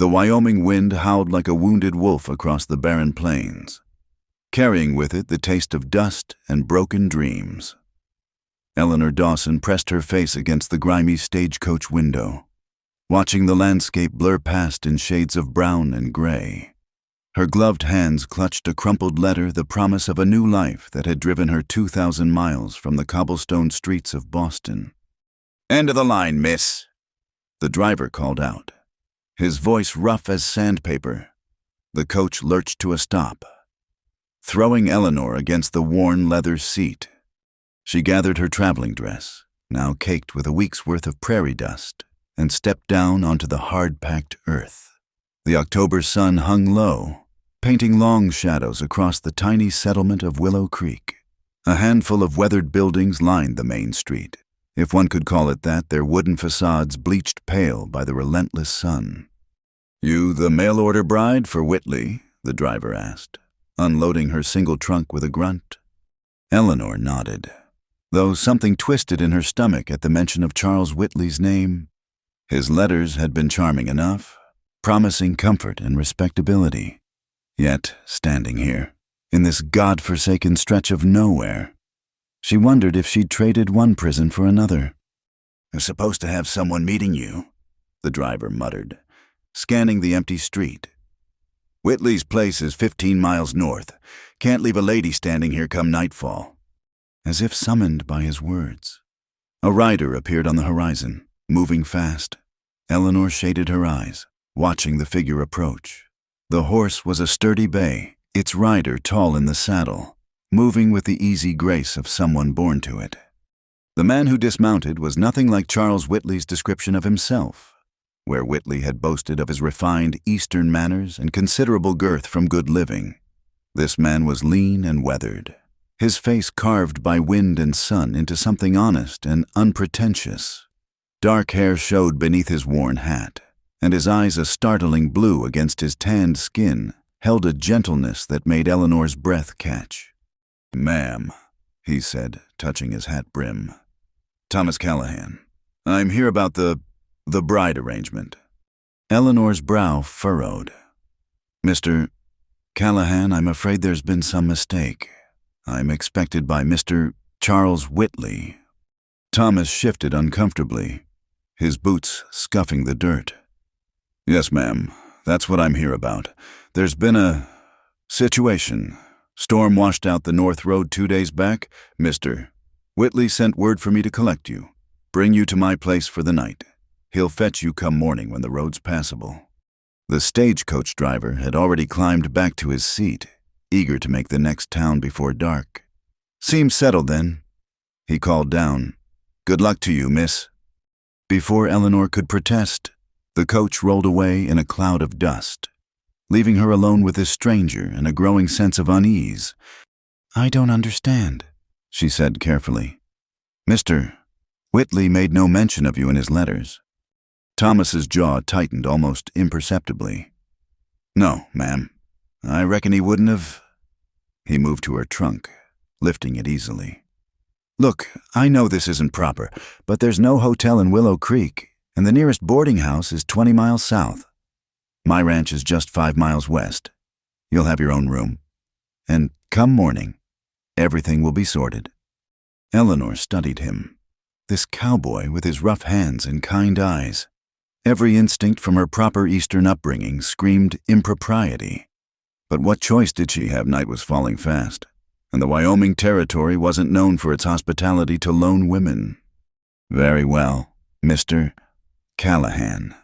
The Wyoming wind howled like a wounded wolf across the barren plains, carrying with it the taste of dust and broken dreams. Eleanor Dawson pressed her face against the grimy stagecoach window, watching the landscape blur past in shades of brown and gray. Her gloved hands clutched a crumpled letter, the promise of a new life that had driven her 2,000 miles from the cobblestone streets of Boston. "End of the line, miss," the driver called out, his voice rough as sandpaper. The coach lurched to a stop, throwing Eleanor against the worn leather seat. She gathered her traveling dress, now caked with a week's worth of prairie dust, and stepped down onto the hard-packed earth. The October sun hung low, painting long shadows across the tiny settlement of Willow Creek. A handful of weathered buildings lined the main street, if one could call it that, their wooden facades bleached pale by the relentless sun. "You the mail-order bride for Whitley?" the driver asked, unloading her single trunk with a grunt. Eleanor nodded, though something twisted in her stomach at the mention of Charles Whitley's name. His letters had been charming enough, promising comfort and respectability. Yet, standing here, in this God-forsaken stretch of nowhere, she wondered if she'd traded one prison for another. "I'm supposed to have someone meeting you," the driver muttered, scanning the empty street. "Whitley's place is 15 miles north. Can't leave a lady standing here come nightfall." As if summoned by his words, a rider appeared on the horizon, moving fast. Eleanor shaded her eyes, watching the figure approach. The horse was a sturdy bay, its rider tall in the saddle, moving with the easy grace of someone born to it. The man who dismounted was nothing like Charles Whitley's description of himself, where Whitley had boasted of his refined Eastern manners and considerable girth from good living. This man was lean and weathered, his face carved by wind and sun into something honest and unpretentious. Dark hair showed beneath his worn hat, and his eyes, a startling blue against his tanned skin, held a gentleness that made Eleanor's breath catch. "Ma'am," he said, touching his hat brim. "Thomas Callahan. I'm here about the bride arrangement." Eleanor's brow furrowed. "Mr. Callahan, I'm afraid there's been some mistake. I'm expected by Mr. Charles Whitley." Thomas shifted uncomfortably, his boots scuffing the dirt. "Yes, ma'am. That's what I'm here about. There's been a situation. Storm washed out the North Road 2 days back. Mr. Whitley sent word for me to collect you, bring you to my place for the night. He'll fetch you come morning when the road's passable." The stagecoach driver had already climbed back to his seat, eager to make the next town before dark. "Seems settled then," he called down. "Good luck to you, miss." Before Eleanor could protest, the coach rolled away in a cloud of dust, leaving her alone with this stranger and a growing sense of unease. "I don't understand," she said carefully. "Mr. Whitley made no mention of you in his letters." Thomas's jaw tightened almost imperceptibly. "No, ma'am. I reckon he wouldn't have." He moved to her trunk, lifting it easily. "Look, I know this isn't proper, but there's no hotel in Willow Creek, and the nearest boarding house is 20 miles south. My ranch is just 5 miles west. You'll have your own room. And come morning, everything will be sorted." Eleanor studied him, this cowboy with his rough hands and kind eyes. Every instinct from her proper Eastern upbringing screamed impropriety. But what choice did she have? Night was falling fast, and the Wyoming Territory wasn't known for its hospitality to lone women. "Very well, Mr. Callahan,"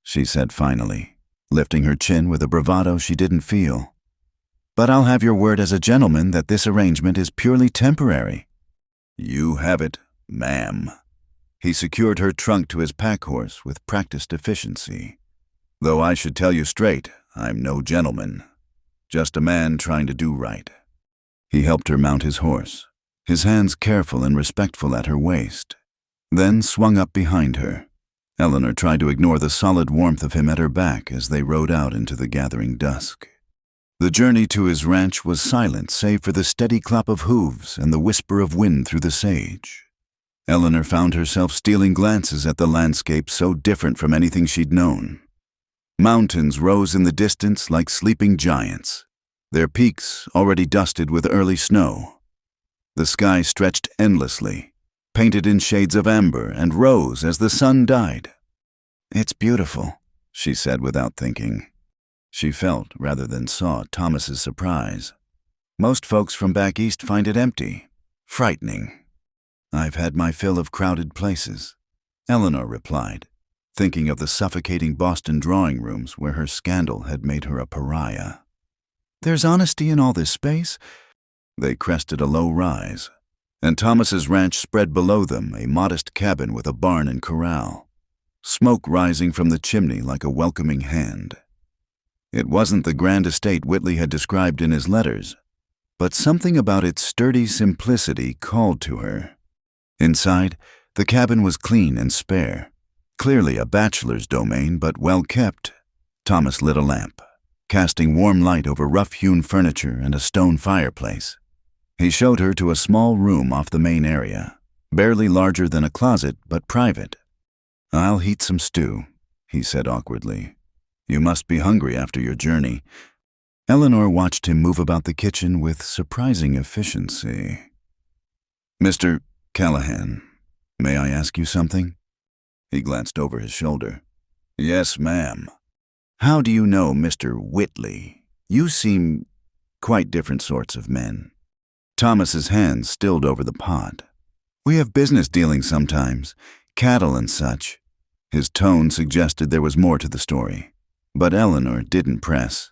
she said finally, lifting her chin with a bravado she didn't feel. "But I'll have your word as a gentleman that this arrangement is purely temporary." "You have it, ma'am." He secured her trunk to his pack horse with practiced efficiency. "Though I should tell you straight, I'm no gentleman. Just a man trying to do right." He helped her mount his horse, his hands careful and respectful at her waist, then swung up behind her. Eleanor tried to ignore the solid warmth of him at her back as they rode out into the gathering dusk. The journey to his ranch was silent save for the steady clap of hooves and the whisper of wind through the sage. Eleanor found herself stealing glances at the landscape so different from anything she'd known. Mountains rose in the distance like sleeping giants, their peaks already dusted with early snow. The sky stretched endlessly, painted in shades of amber and rose as the sun died. "It's beautiful," she said without thinking. She felt, rather than saw, Thomas's surprise. "Most folks from back east find it empty, frightening." "I've had my fill of crowded places," Eleanor replied, thinking of the suffocating Boston drawing rooms where her scandal had made her a pariah. "There's honesty in all this space." They crested a low rise, and Thomas's ranch spread below them, a modest cabin with a barn and corral, smoke rising from the chimney like a welcoming hand. It wasn't the grand estate Whitley had described in his letters, but something about its sturdy simplicity called to her. Inside, the cabin was clean and spare, clearly a bachelor's domain, but well kept. Thomas lit a lamp, casting warm light over rough-hewn furniture and a stone fireplace. He showed her to a small room off the main area, barely larger than a closet, but private. "I'll heat some stew," he said awkwardly. "You must be hungry after your journey." Eleanor watched him move about the kitchen with surprising efficiency. "Mr. Callahan, may I ask you something?" He glanced over his shoulder. "Yes, ma'am." "How do you know Mr. Whitley? You seem quite different sorts of men." Thomas's hands stilled over the pot. "We have business dealings sometimes, cattle and such." His tone suggested there was more to the story, but Eleanor didn't press.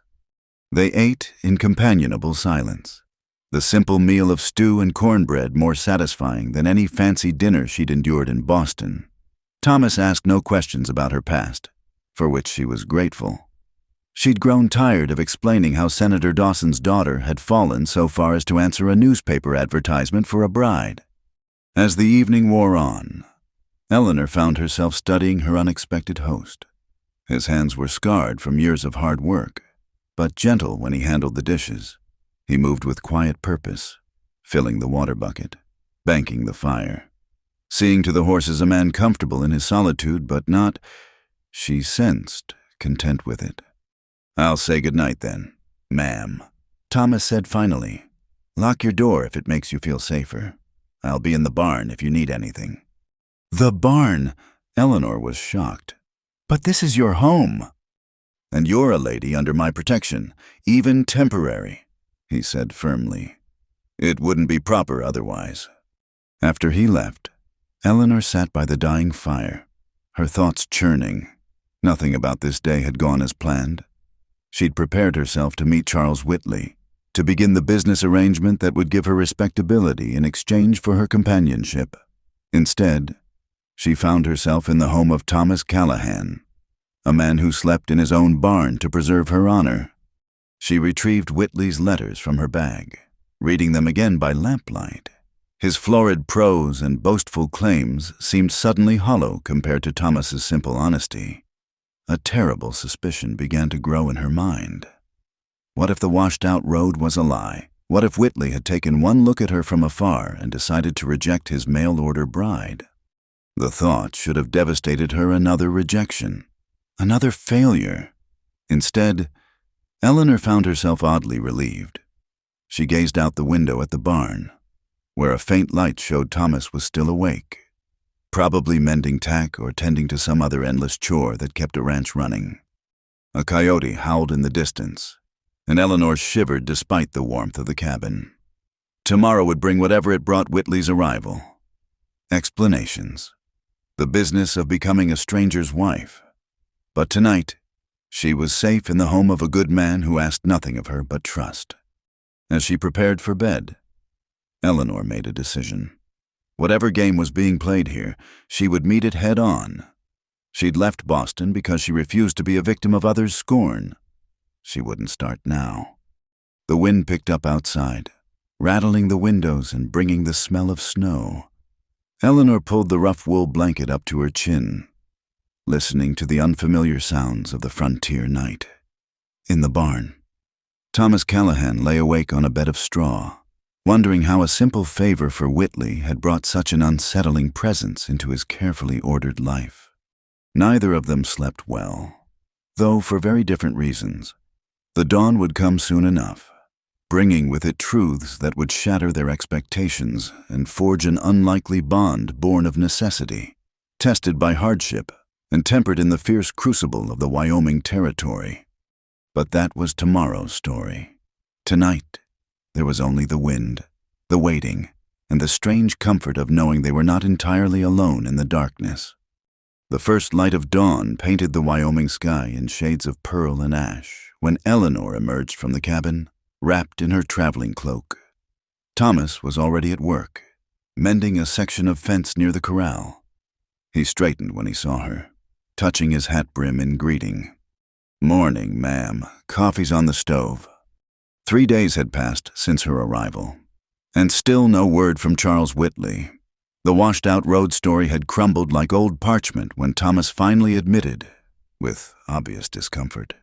They ate in companionable silence, the simple meal of stew and cornbread more satisfying than any fancy dinner she'd endured in Boston. Thomas asked no questions about her past, for which she was grateful. She'd grown tired of explaining how Senator Dawson's daughter had fallen so far as to answer a newspaper advertisement for a bride. As the evening wore on, Eleanor found herself studying her unexpected host. His hands were scarred from years of hard work, but gentle when he handled the dishes. He moved with quiet purpose, filling the water bucket, banking the fire, seeing to the horses a man comfortable in his solitude, but not, she sensed, content with it. "I'll say good night then, ma'am," Thomas said finally. "Lock your door if it makes you feel safer. I'll be in the barn if you need anything." "The barn?" Eleanor was shocked. "But this is your home." "And you're a lady under my protection, even temporary," he said firmly. "It wouldn't be proper otherwise." After he left, Eleanor sat by the dying fire, her thoughts churning. Nothing about this day had gone as planned. She'd prepared herself to meet Charles Whitley, to begin the business arrangement that would give her respectability in exchange for her companionship. Instead, she found herself in the home of Thomas Callahan, a man who slept in his own barn to preserve her honor. She retrieved Whitley's letters from her bag, reading them again by lamplight. His florid prose and boastful claims seemed suddenly hollow compared to Thomas's simple honesty. A terrible suspicion began to grow in her mind. What if the washed-out road was a lie? What if Whitley had taken one look at her from afar and decided to reject his mail-order bride? The thought should have devastated her another rejection, another failure. Instead, Eleanor found herself oddly relieved. She gazed out the window at the barn, where a faint light showed Thomas was still awake, probably mending tack or tending to some other endless chore that kept a ranch running. A coyote howled in the distance, and Eleanor shivered despite the warmth of the cabin. Tomorrow would bring whatever it brought Whitley's arrival. Explanations. The business of becoming a stranger's wife. But tonight, she was safe in the home of a good man who asked nothing of her but trust. As she prepared for bed, Eleanor made a decision. Whatever game was being played here, she would meet it head on. She'd left Boston because she refused to be a victim of others' scorn. She wouldn't start now. The wind picked up outside, rattling the windows and bringing the smell of snow. Eleanor pulled the rough wool blanket up to her chin, listening to the unfamiliar sounds of the frontier night. In the barn, Thomas Callahan lay awake on a bed of straw, wondering how a simple favor for Whitley had brought such an unsettling presence into his carefully ordered life. Neither of them slept well. though for very different reasons. The dawn would come soon enough, bringing with it truths that would shatter their expectations and forge an unlikely bond born of necessity, tested by hardship and tempered in the fierce crucible of the Wyoming Territory. But that was tomorrow's story. Tonight, there was only the wind, the waiting, and the strange comfort of knowing they were not entirely alone in the darkness. The first light of dawn painted the Wyoming sky in shades of pearl and ash when Eleanor emerged from the cabin, wrapped in her traveling cloak. Thomas was already at work, mending a section of fence near the corral. He straightened when he saw her, touching his hat brim in greeting. "Morning, ma'am. Coffee's on the stove." 3 days had passed since her arrival, and still no word from Charles Whitley. The washed-out road story had crumbled like old parchment when Thomas finally admitted, with obvious discomfort,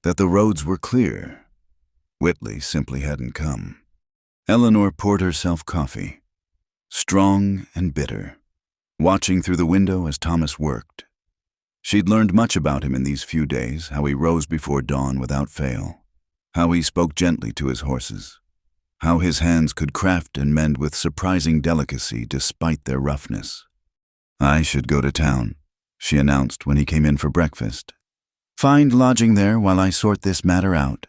that the roads were clear. Whitley simply hadn't come. Eleanor poured herself coffee, strong and bitter, watching through the window as Thomas worked. She'd learned much about him in these few days, how he rose before dawn without fail, how he spoke gently to his horses, how his hands could craft and mend with surprising delicacy despite their roughness. "I should go to town," she announced when he came in for breakfast. "Find lodging there while I sort this matter out."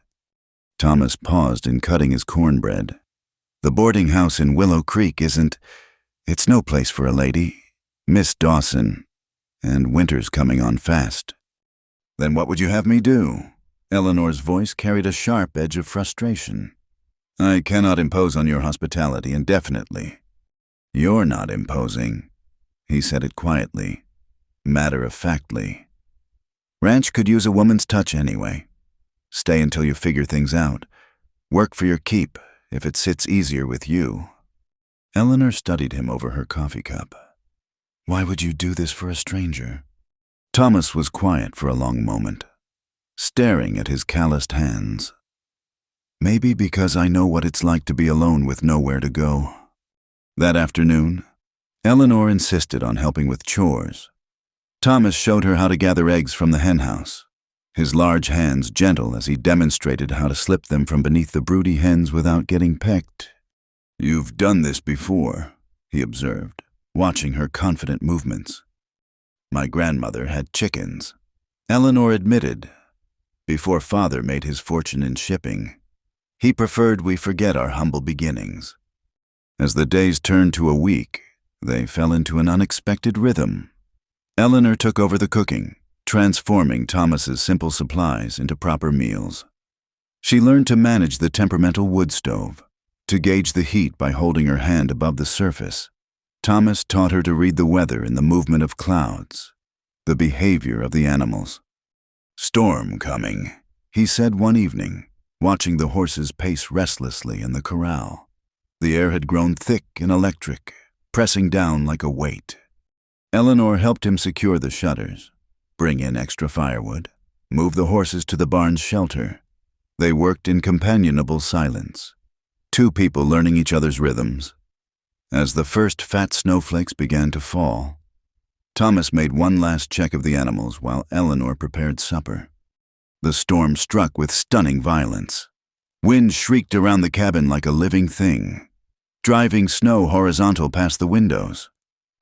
Thomas paused in cutting his cornbread. "The boarding house in Willow Creek it's no place for a lady. Miss Dawson, and winter's coming on fast." "Then what would you have me do?" Eleanor's voice carried a sharp edge of frustration. "I cannot impose on your hospitality indefinitely." "You're not imposing." He said it quietly, matter-of-factly. "Ranch could use a woman's touch anyway. Stay until you figure things out. Work for your keep, if it sits easier with you." Eleanor studied him over her coffee cup. "Why would you do this for a stranger?" Thomas was quiet for a long moment, staring at his calloused hands. "Maybe because I know what it's like to be alone with nowhere to go." That afternoon, Eleanor insisted on helping with chores. Thomas showed her how to gather eggs from the henhouse, his large hands gentle as he demonstrated how to slip them from beneath the broody hens without getting pecked. "You've done this before," he observed, watching her confident movements. "My grandmother had chickens," Eleanor admitted, before Father made his fortune in shipping. He preferred we forget our humble beginnings. As the days turned to a week, they fell into an unexpected rhythm. Eleanor took over the cooking, transforming Thomas's simple supplies into proper meals. She learned to manage the temperamental wood stove, to gauge the heat by holding her hand above the surface. Thomas taught her to read the weather in the movement of clouds, the behavior of the animals. "Storm coming," he said one evening, watching the horses pace restlessly in the corral. The air had grown thick and electric, pressing down like a weight. Eleanor helped him secure the shutters, bring in extra firewood, move the horses to the barn's shelter. They worked in companionable silence, two people learning each other's rhythms. As the first fat snowflakes began to fall, Thomas made one last check of the animals while Eleanor prepared supper. The storm struck with stunning violence. Wind shrieked around the cabin like a living thing, driving snow horizontal past the windows.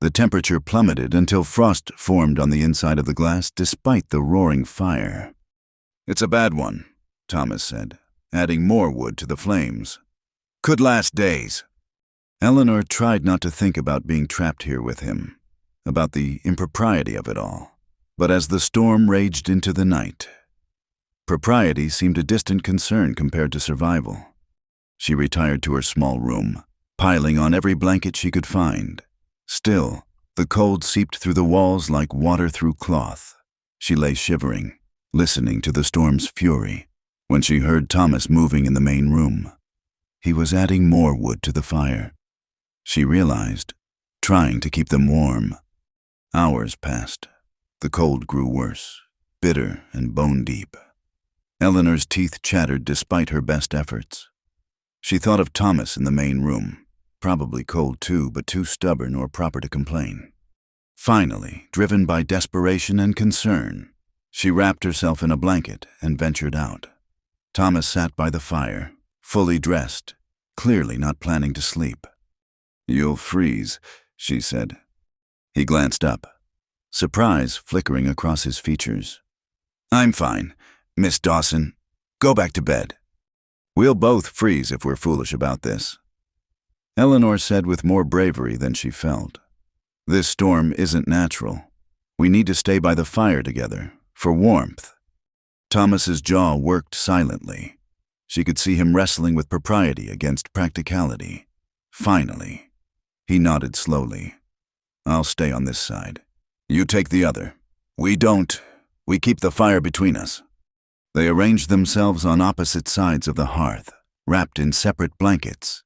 The temperature plummeted until frost formed on the inside of the glass despite the roaring fire. "It's a bad one," Thomas said, adding more wood to the flames. "Could last days." Eleanor tried not to think about being trapped here with him, about the impropriety of it all. But as the storm raged into the night, propriety seemed a distant concern compared to survival. She retired to her small room, piling on every blanket she could find. Still, the cold seeped through the walls like water through cloth. She lay shivering, listening to the storm's fury, when she heard Thomas moving in the main room. He was adding more wood to the fire. She realized, trying to keep them warm. Hours passed. The cold grew worse, bitter and bone-deep. Eleanor's teeth chattered despite her best efforts. She thought of Thomas in the main room, probably cold too, but too stubborn or proper to complain. Finally, driven by desperation and concern, She wrapped herself in a blanket and ventured out. Thomas sat by the fire, fully dressed, clearly not planning to sleep. "You'll freeze," she said. He glanced up, surprise flickering across his features. "I'm fine, Miss Dawson. Go back to bed. We'll both freeze if we're foolish about this." Eleanor said with more bravery than she felt. "This storm isn't natural. We need to stay by the fire together, for warmth." Thomas's jaw worked silently. She could see him wrestling with propriety against practicality. Finally, he nodded slowly. "I'll stay on this side. You take the other. We keep the fire between us." They arranged themselves on opposite sides of the hearth, wrapped in separate blankets.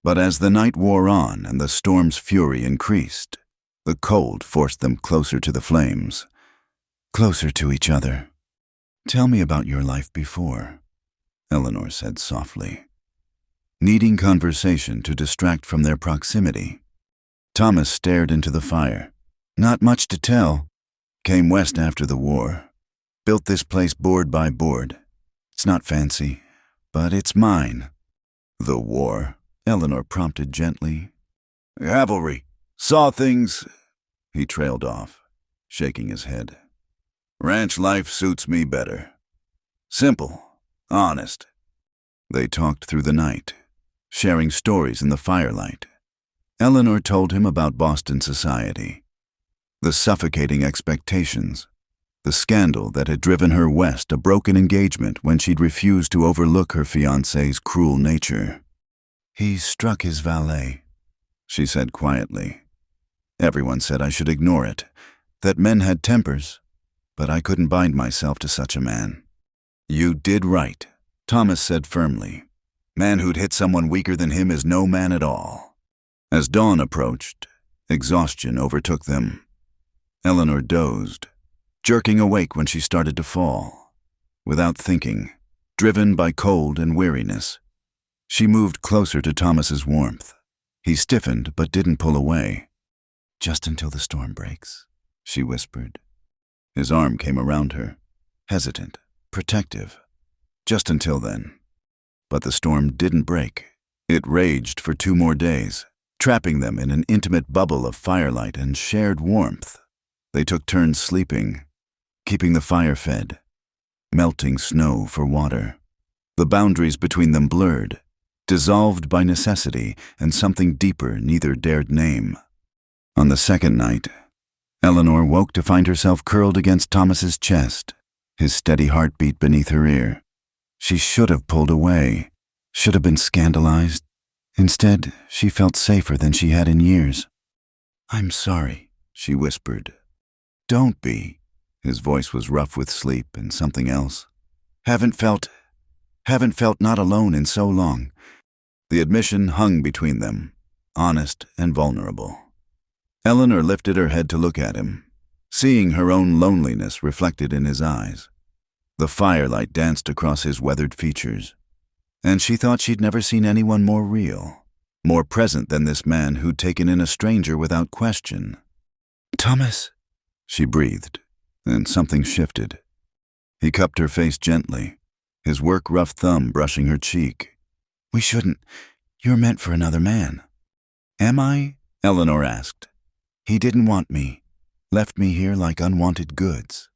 But as the night wore on and the storm's fury increased, the cold forced them closer to the flames, closer to each other. "Tell me about your life before," Eleanor said softly, needing conversation to distract from their proximity. Thomas stared into the fire. "Not much to tell. Came west after the war. Built this place board by board. It's not fancy, but it's mine." "The war?" Eleanor prompted gently. "Cavalry. Saw things." He trailed off, shaking his head. "Ranch life suits me better. Simple, honest." They talked through the night, sharing stories in the firelight. Eleanor told him about Boston society, the suffocating expectations, the scandal that had driven her west, a broken engagement when she'd refused to overlook her fiancé's cruel nature. "He struck his valet," she said quietly. "Everyone said I should ignore it, that men had tempers, but I couldn't bind myself to such a man." "You did right," Thomas said firmly. "Man who'd hit someone weaker than him is no man at all." As dawn approached, exhaustion overtook them. Eleanor dozed, jerking awake when she started to fall. Without thinking, driven by cold and weariness, she moved closer to Thomas's warmth. He stiffened but didn't pull away. "Just until the storm breaks," she whispered. His arm came around her, hesitant, protective. Just until then. But the storm didn't break. It raged for 2 more days, trapping them in an intimate bubble of firelight and shared warmth. They took turns sleeping, keeping the fire fed, melting snow for water. The boundaries between them blurred, dissolved by necessity and something deeper neither dared name. On the second night, Eleanor woke to find herself curled against Thomas's chest, his steady heartbeat beneath her ear. She should have pulled away, should have been scandalized. Instead, she felt safer than she had in years. "I'm sorry," she whispered. "Don't be." His voice was rough with sleep and something else. Haven't felt not alone in so long." The admission hung between them, honest and vulnerable. Eleanor lifted her head to look at him, seeing her own loneliness reflected in his eyes. The firelight danced across his weathered features, and she thought she'd never seen anyone more real, more present than this man who'd taken in a stranger without question. "Thomas," she breathed, and something shifted. He cupped her face gently, his work-rough thumb brushing her cheek. "We shouldn't. You're meant for another man." "Am I?" Eleanor asked. "He didn't want me, left me here like unwanted goods."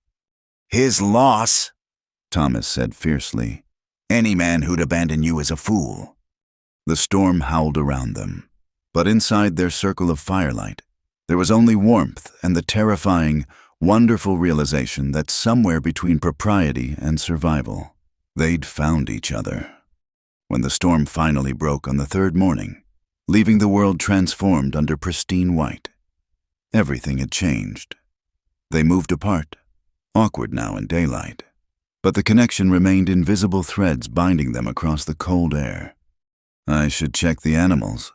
"His loss," Thomas said fiercely. "Any man who'd abandon you is a fool." The storm howled around them, but inside their circle of firelight, there was only warmth and the terrifying, wonderful realization that somewhere between propriety and survival, they'd found each other. When the storm finally broke on the 3rd morning, leaving the world transformed under pristine white, everything had changed. They moved apart, awkward now in daylight, but the connection remained invisible threads binding them across the cold air. "I should check the animals,"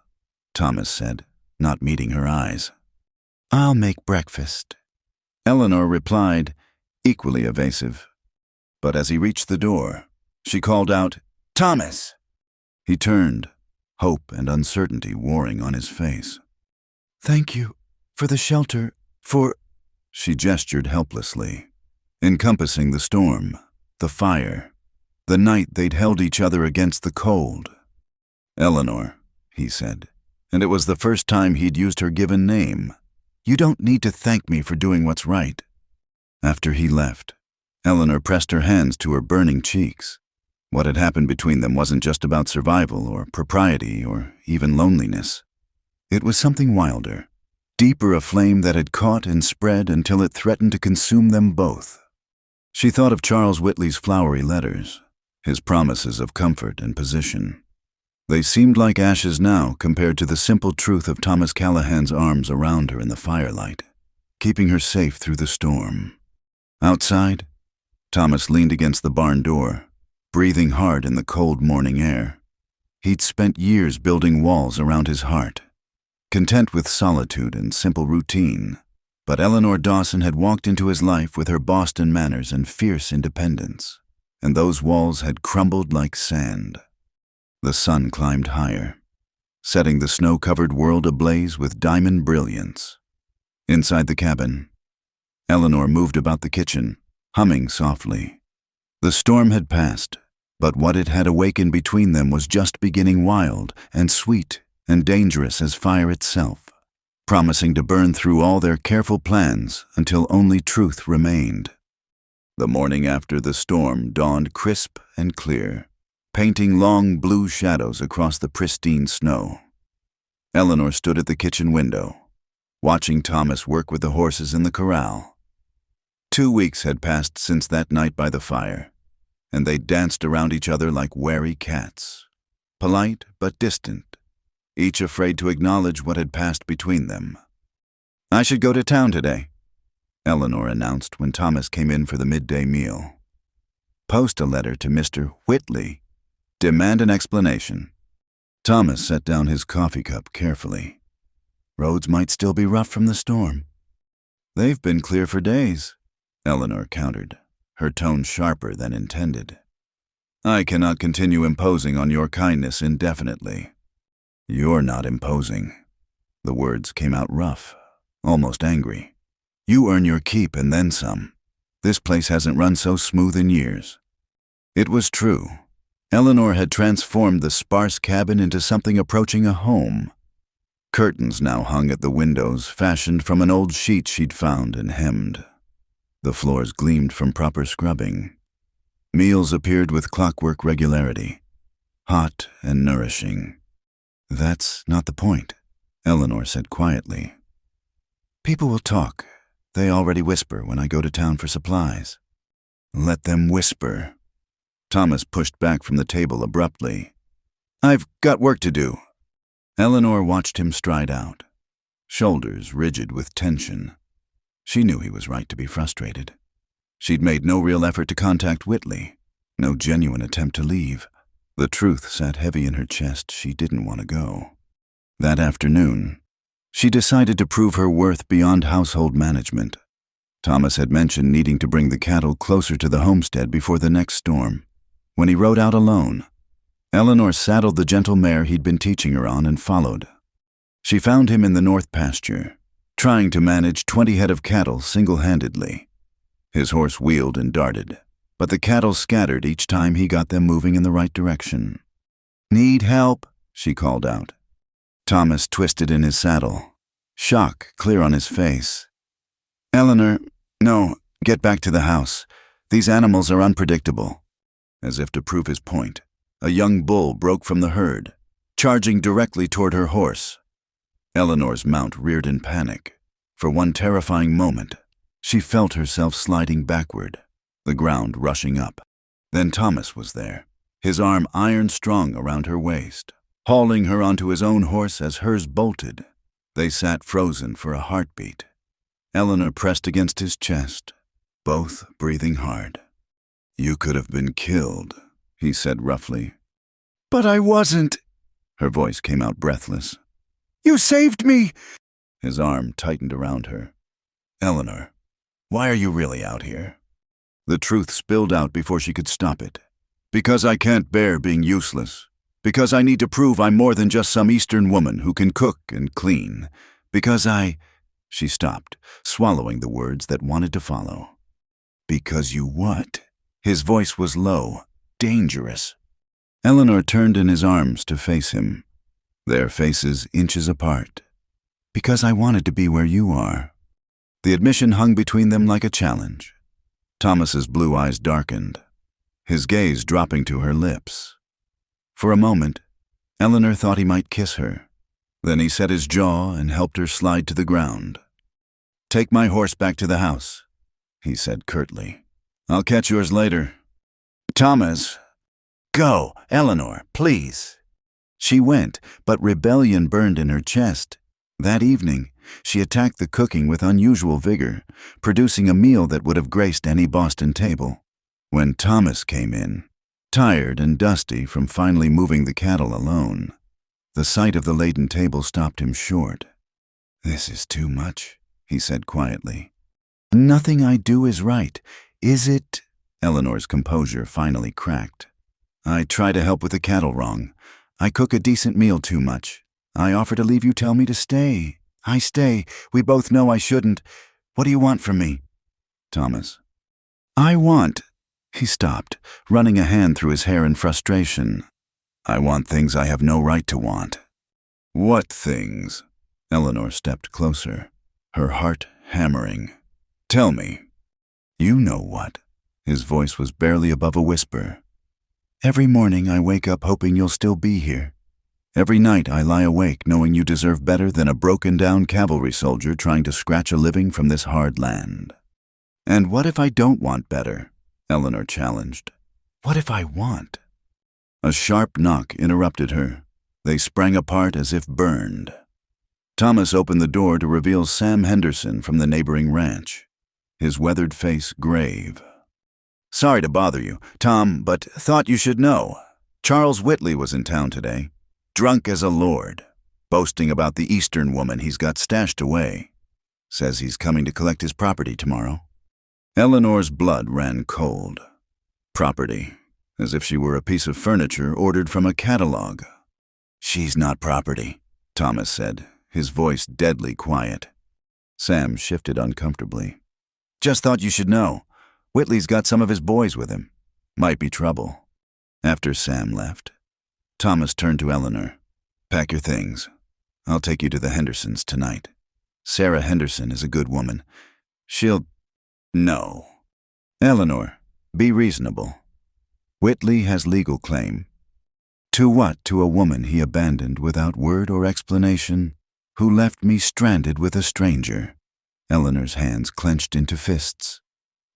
Thomas said, not meeting her eyes. "I'll make breakfast," Eleanor replied, equally evasive. But as he reached the door, she called out, "Thomas!" He turned, hope and uncertainty warring on his face. "Thank you for the shelter, for—" She gestured helplessly. encompassing the storm, the fire, the night they'd held each other against the cold. "Eleanor," he said, and it was the first time he'd used her given name. "You don't need to thank me for doing what's right." After he left, Eleanor pressed her hands to her burning cheeks. What had happened between them wasn't just about survival or propriety or even loneliness. It was something wilder, deeper, a flame that had caught and spread until it threatened to consume them both. She thought of Charles Whitley's flowery letters, his promises of comfort and position. They seemed like ashes now compared to the simple truth of Thomas Callahan's arms around her in the firelight, keeping her safe through the storm. Outside, Thomas leaned against the barn door, breathing hard in the cold morning air. He'd spent years building walls around his heart, content with solitude and simple routine. But Eleanor Dawson had walked into his life with her Boston manners and fierce independence, and those walls had crumbled like sand. The sun climbed higher, setting the snow-covered world ablaze with diamond brilliance. Inside the cabin, Eleanor moved about the kitchen, humming softly. The storm had passed, but what it had awakened between them was just beginning, wild and sweet and dangerous as fire itself, promising to burn through all their careful plans until only truth remained. The morning after the storm dawned crisp and clear, painting long blue shadows across the pristine snow. Eleanor stood at the kitchen window, watching Thomas work with the horses in the corral. 2 weeks had passed since that night by the fire, and they danced around each other like wary cats, polite but distant, each afraid to acknowledge what had passed between them. "I should go to town today," Eleanor announced when Thomas came in for the midday meal. "Post a letter to Mr. Whitley. Demand an explanation." Thomas set down his coffee cup carefully. "Roads might still be rough from the storm." "They've been clear for days," Eleanor countered, her tone sharper than intended. "I cannot continue imposing on your kindness indefinitely." "You're not imposing." The words came out rough, almost angry. "You earn your keep and then some. This place hasn't run so smooth in years." It was true. Eleanor had transformed the sparse cabin into something approaching a home. Curtains now hung at the windows, fashioned from an old sheet she'd found and hemmed. The floors gleamed from proper scrubbing. Meals appeared with clockwork regularity, hot and nourishing. "That's not the point," Eleanor said quietly. "People will talk. They already whisper when I go to town for supplies." "Let them whisper." Thomas pushed back from the table abruptly. "I've got work to do." Eleanor watched him stride out, shoulders rigid with tension. She knew he was right to be frustrated. She'd made no real effort to contact Whitley, no genuine attempt to leave. The truth sat heavy in her chest. She didn't want to go. That afternoon, she decided to prove her worth beyond household management. Thomas had mentioned needing to bring the cattle closer to the homestead before the next storm. When he rode out alone, Eleanor saddled the gentle mare he'd been teaching her on and followed. She found him in the north pasture, trying to manage 20 head of cattle single-handedly. His horse wheeled and darted, but the cattle scattered each time he got them moving in the right direction. "Need help?" she called out. Thomas twisted in his saddle, shock clear on his face. "Eleanor, no, get back to the house. These animals are unpredictable." As if to prove his point, a young bull broke from the herd, charging directly toward her horse. Eleanor's mount reared in panic. For one terrifying moment, she felt herself sliding backward, the ground rushing up. Then Thomas was there, his arm iron-strong around her waist, hauling her onto his own horse as hers bolted. They sat frozen for a heartbeat. Eleanor pressed against his chest, both breathing hard. "You could have been killed," he said roughly. "But I wasn't." Her voice came out breathless. "You saved me!" His arm tightened around her. "Eleanor, why are you really out here?" The truth spilled out before she could stop it. "Because I can't bear being useless. Because I need to prove I'm more than just some Eastern woman who can cook and clean. Because I—" She stopped, swallowing the words that wanted to follow. Because you what? His voice was low, dangerous. Eleanor turned in his arms to face him, their faces inches apart. Because I wanted to be where you are. The admission hung between them like a challenge. Thomas's blue eyes darkened, his gaze dropping to her lips. For a moment, Eleanor thought he might kiss her. Then he set his jaw and helped her slide to the ground. "Take my horse back to the house," he said curtly. "I'll catch yours later." "Thomas." "Go, Eleanor, please." She went, but rebellion burned in her chest. That evening, she attacked the cooking with unusual vigor, producing a meal that would have graced any Boston table. When Thomas came in, tired and dusty from finally moving the cattle alone, the sight of the laden table stopped him short. "This is too much," he said quietly. "Nothing I do is right, is it?" Eleanor's composure finally cracked. "I try to help with the cattle wrong. I cook a decent meal too much. I offer to leave, you tell me to stay. I stay. We both know I shouldn't. What do you want from me?" "Thomas." "I want—" He stopped, running a hand through his hair in frustration. "I want things I have no right to want." "What things?" Eleanor stepped closer, her heart hammering. "Tell me." "You know what." His voice was barely above a whisper. "Every morning I wake up hoping you'll still be here. Every night I lie awake knowing you deserve better than a broken-down cavalry soldier trying to scratch a living from this hard land." "And what if I don't want better?" Eleanor challenged. "What if I want?" A sharp knock interrupted her. They sprang apart as if burned. Thomas opened the door to reveal Sam Henderson from the neighboring ranch, his weathered face grave. "Sorry to bother you, Tom, but thought you should know. Charles Whitley was in town today, drunk as a lord, boasting about the Eastern woman he's got stashed away. Says he's coming to collect his property tomorrow." Eleanor's blood ran cold. Property, as if she were a piece of furniture ordered from a catalog. "She's not property," Thomas said, his voice deadly quiet. Sam shifted uncomfortably. "Just thought you should know. Whitley's got some of his boys with him. Might be trouble." After Sam left, Thomas turned to Eleanor. "Pack your things. I'll take you to the Hendersons tonight. Sarah Henderson is a good woman. She'll—" "No." "Eleanor, be reasonable. Whitley has legal claim. To what? To a woman he abandoned without word or explanation, who left me stranded with a stranger." Eleanor's hands clenched into fists.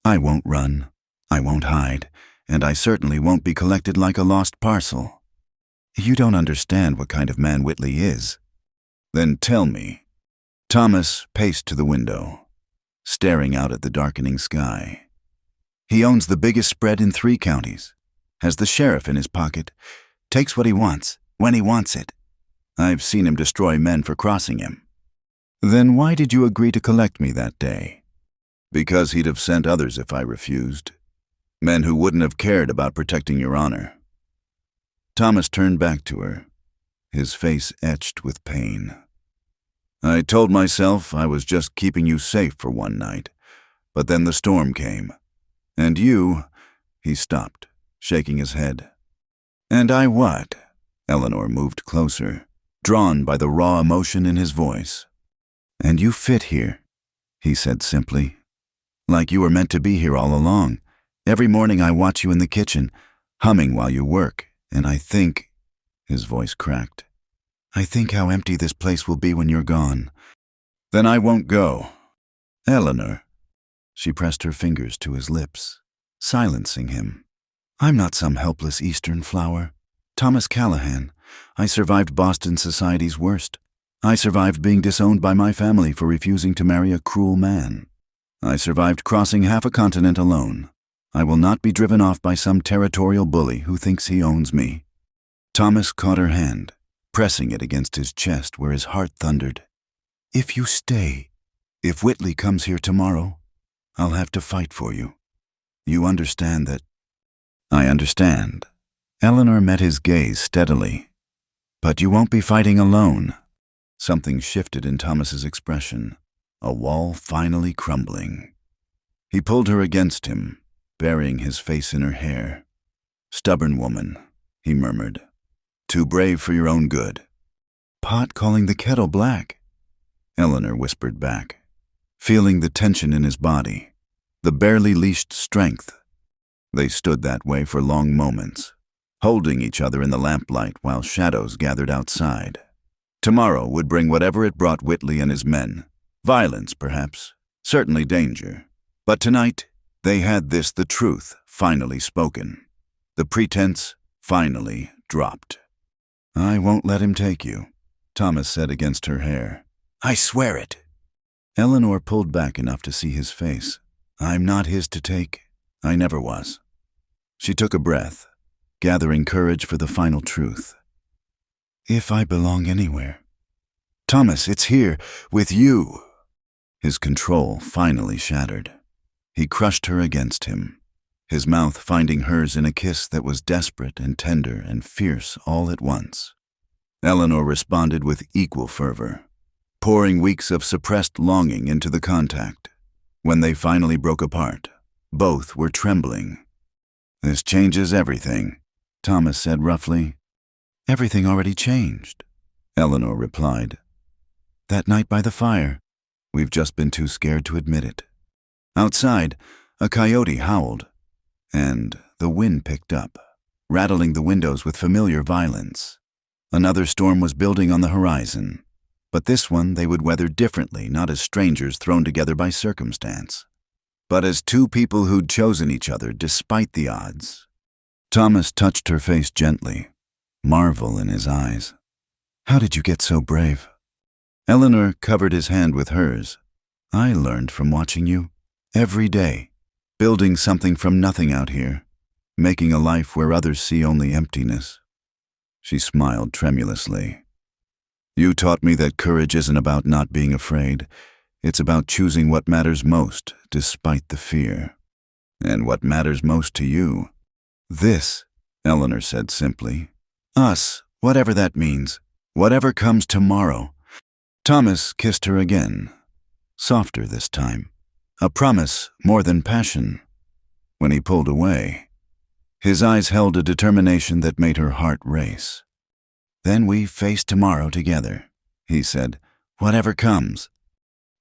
"I won't run. I won't hide. And I certainly won't be collected like a lost parcel. You don't understand what kind of man Whitley is." "Then tell me." Thomas paced to the window, staring out at the darkening sky. "He owns the biggest spread in 3 counties, has the sheriff in his pocket, takes what he wants, when he wants it. I've seen him destroy men for crossing him." "Then why did you agree to collect me that day?" "Because he'd have sent others if I refused. Men who wouldn't have cared about protecting your honor." Thomas turned back to her, his face etched with pain. "I told myself I was just keeping you safe for one night, but then the storm came. And you—" He stopped, shaking his head. "And I what?" Eleanor moved closer, drawn by the raw emotion in his voice. "And you fit here," he said simply. "Like you were meant to be here all along. Every morning I watch you in the kitchen, humming while you work, and I think—" His voice cracked. "I think how empty this place will be when you're gone." "Then I won't go." "Eleanor." She pressed her fingers to his lips, silencing him. "I'm not some helpless Eastern flower. Thomas Callahan. I survived Boston society's worst. I survived being disowned by my family for refusing to marry a cruel man. I survived crossing half a continent alone. I will not be driven off by some territorial bully who thinks he owns me." Thomas caught her hand, pressing it against his chest where his heart thundered. "If you stay, if Whitley comes here tomorrow, I'll have to fight for you. You understand that?" "I understand." Eleanor met his gaze steadily. "But you won't be fighting alone." Something shifted in Thomas's expression, a wall finally crumbling. He pulled her against him, burying his face in her hair. "Stubborn woman," he murmured. "Too brave for your own good." "Pot calling the kettle black," Eleanor whispered back, feeling the tension in his body, the barely leashed strength. They stood that way for long moments, holding each other in the lamplight while shadows gathered outside. Tomorrow would bring whatever it brought Whitley and his men. Violence, perhaps, certainly danger. But tonight, they had the truth, finally spoken. The pretense, finally dropped. "I won't let him take you," Thomas said against her hair. "I swear it." Eleanor pulled back enough to see his face. "I'm not his to take. I never was." She took a breath, gathering courage for the final truth. "If I belong anywhere." "Thomas, it's here, with you." His control finally shattered. He crushed her against him, his mouth finding hers in a kiss that was desperate and tender and fierce all at once. Eleanor responded with equal fervor, pouring weeks of suppressed longing into the contact. When they finally broke apart, both were trembling. "This changes everything," Thomas said roughly. "Everything already changed," Eleanor replied. "That night by the fire, we've just been too scared to admit it." Outside, a coyote howled, and the wind picked up, rattling the windows with familiar violence. Another storm was building on the horizon, but this one they would weather differently, not as strangers thrown together by circumstance, but as two people who'd chosen each other despite the odds. Thomas touched her face gently, marvel in his eyes. "How did you get so brave?" Eleanor covered his hand with hers. "I learned from watching you. Every day, building something from nothing out here, making a life where others see only emptiness." She smiled tremulously. "You taught me that courage isn't about not being afraid. It's about choosing what matters most, despite the fear. And what matters most to you?" "This," Eleanor said simply. "Us, whatever that means, whatever comes tomorrow." Thomas kissed her again, softer this time. A promise more than passion. When he pulled away, his eyes held a determination that made her heart race. "Then we face tomorrow together," he said, "whatever comes."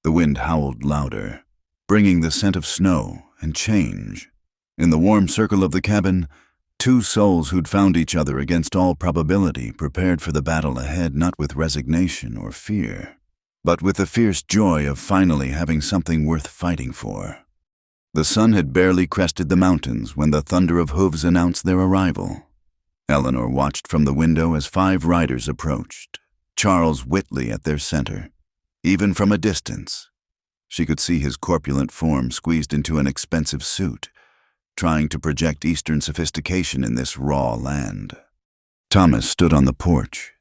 The wind howled louder, bringing the scent of snow and change. In the warm circle of the cabin, two souls who'd found each other against all probability prepared for the battle ahead, not with resignation or fear, but with the fierce joy of finally having something worth fighting for. The sun had barely crested the mountains when the thunder of hooves announced their arrival. Eleanor watched from the window as 5 riders approached, Charles Whitley at their center. Even from a distance, she could see his corpulent form squeezed into an expensive suit, trying to project Eastern sophistication in this raw land. Thomas stood on the porch,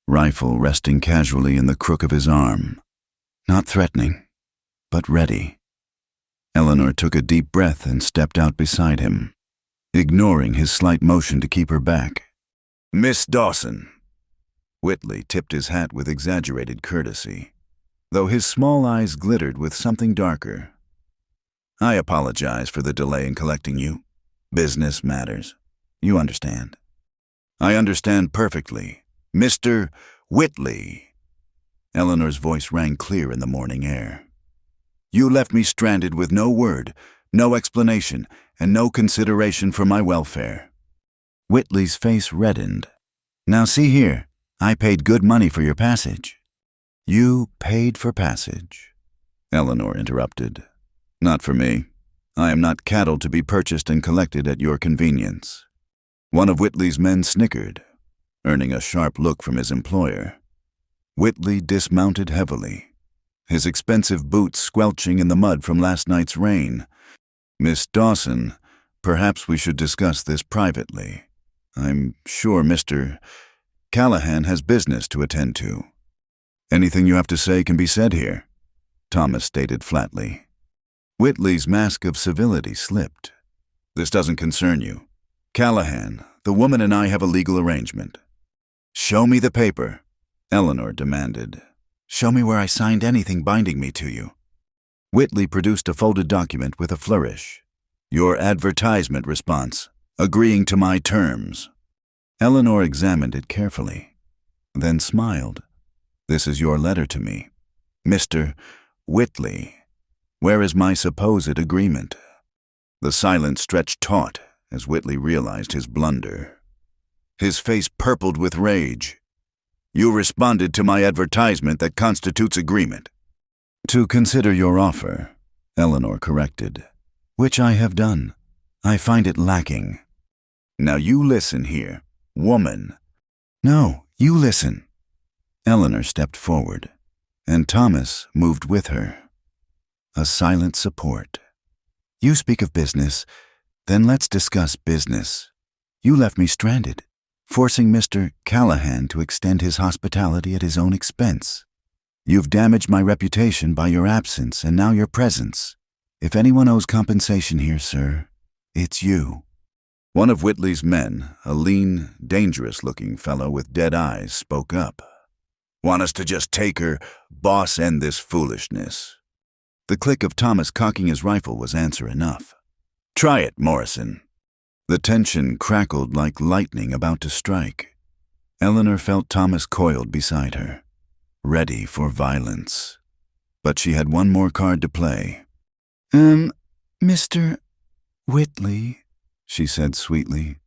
rifle resting casually in the crook of his arm. Not threatening, but ready. Eleanor took a deep breath and stepped out beside him, ignoring his slight motion to keep her back. "Miss Dawson." Whitley tipped his hat with exaggerated courtesy, though his small eyes glittered with something darker. "I apologize for the delay in collecting you. Business matters. You understand." "I understand perfectly. Mr. Whitley." Eleanor's voice rang clear in the morning air. "You left me stranded with no word, no explanation, and no consideration for my welfare." Whitley's face reddened. "Now see here, I paid good money for your passage." "You paid for passage," Eleanor interrupted. "Not for me. I am not cattle to be purchased and collected at your convenience." One of Whitley's men snickered, earning a sharp look from his employer. Whitley dismounted heavily, his expensive boots squelching in the mud from last night's rain. "Miss Dawson, perhaps we should discuss this privately. I'm sure Mr. Callahan has business to attend to." "Anything you have to say can be said here," Thomas stated flatly. Whitley's mask of civility slipped. "This doesn't concern you. Callahan, the woman and I have a legal arrangement." "Show me the paper," Eleanor demanded. "Show me where I signed anything binding me to you." Whitley produced a folded document with a flourish. Your advertisement response, agreeing to my terms. Eleanor examined it carefully, then smiled. This is your letter to me. Mr. Whitley, where is my supposed agreement? The silence stretched taut as Whitley realized his blunder. His face purpled with rage. You responded to my advertisement that constitutes agreement. To consider your offer, Eleanor corrected, which I have done. I find it lacking. Now you listen here, woman. No, you listen. Eleanor stepped forward, and Thomas moved with her. A silent support. You speak of business, then let's discuss business. You left me stranded, forcing Mr. Callahan to extend his hospitality at his own expense. You've damaged my reputation by your absence and now your presence. If anyone owes compensation here, sir, it's you. One of Whitley's men, a lean, dangerous-looking fellow with dead eyes, spoke up. Want us to just take her, boss, end this foolishness. The click of Thomas cocking his rifle was answer enough. Try it, Morrison. The tension crackled like lightning about to strike. Eleanor felt Thomas coiled beside her, ready for violence. But she had one more card to play. Mr. Whitley, she said sweetly,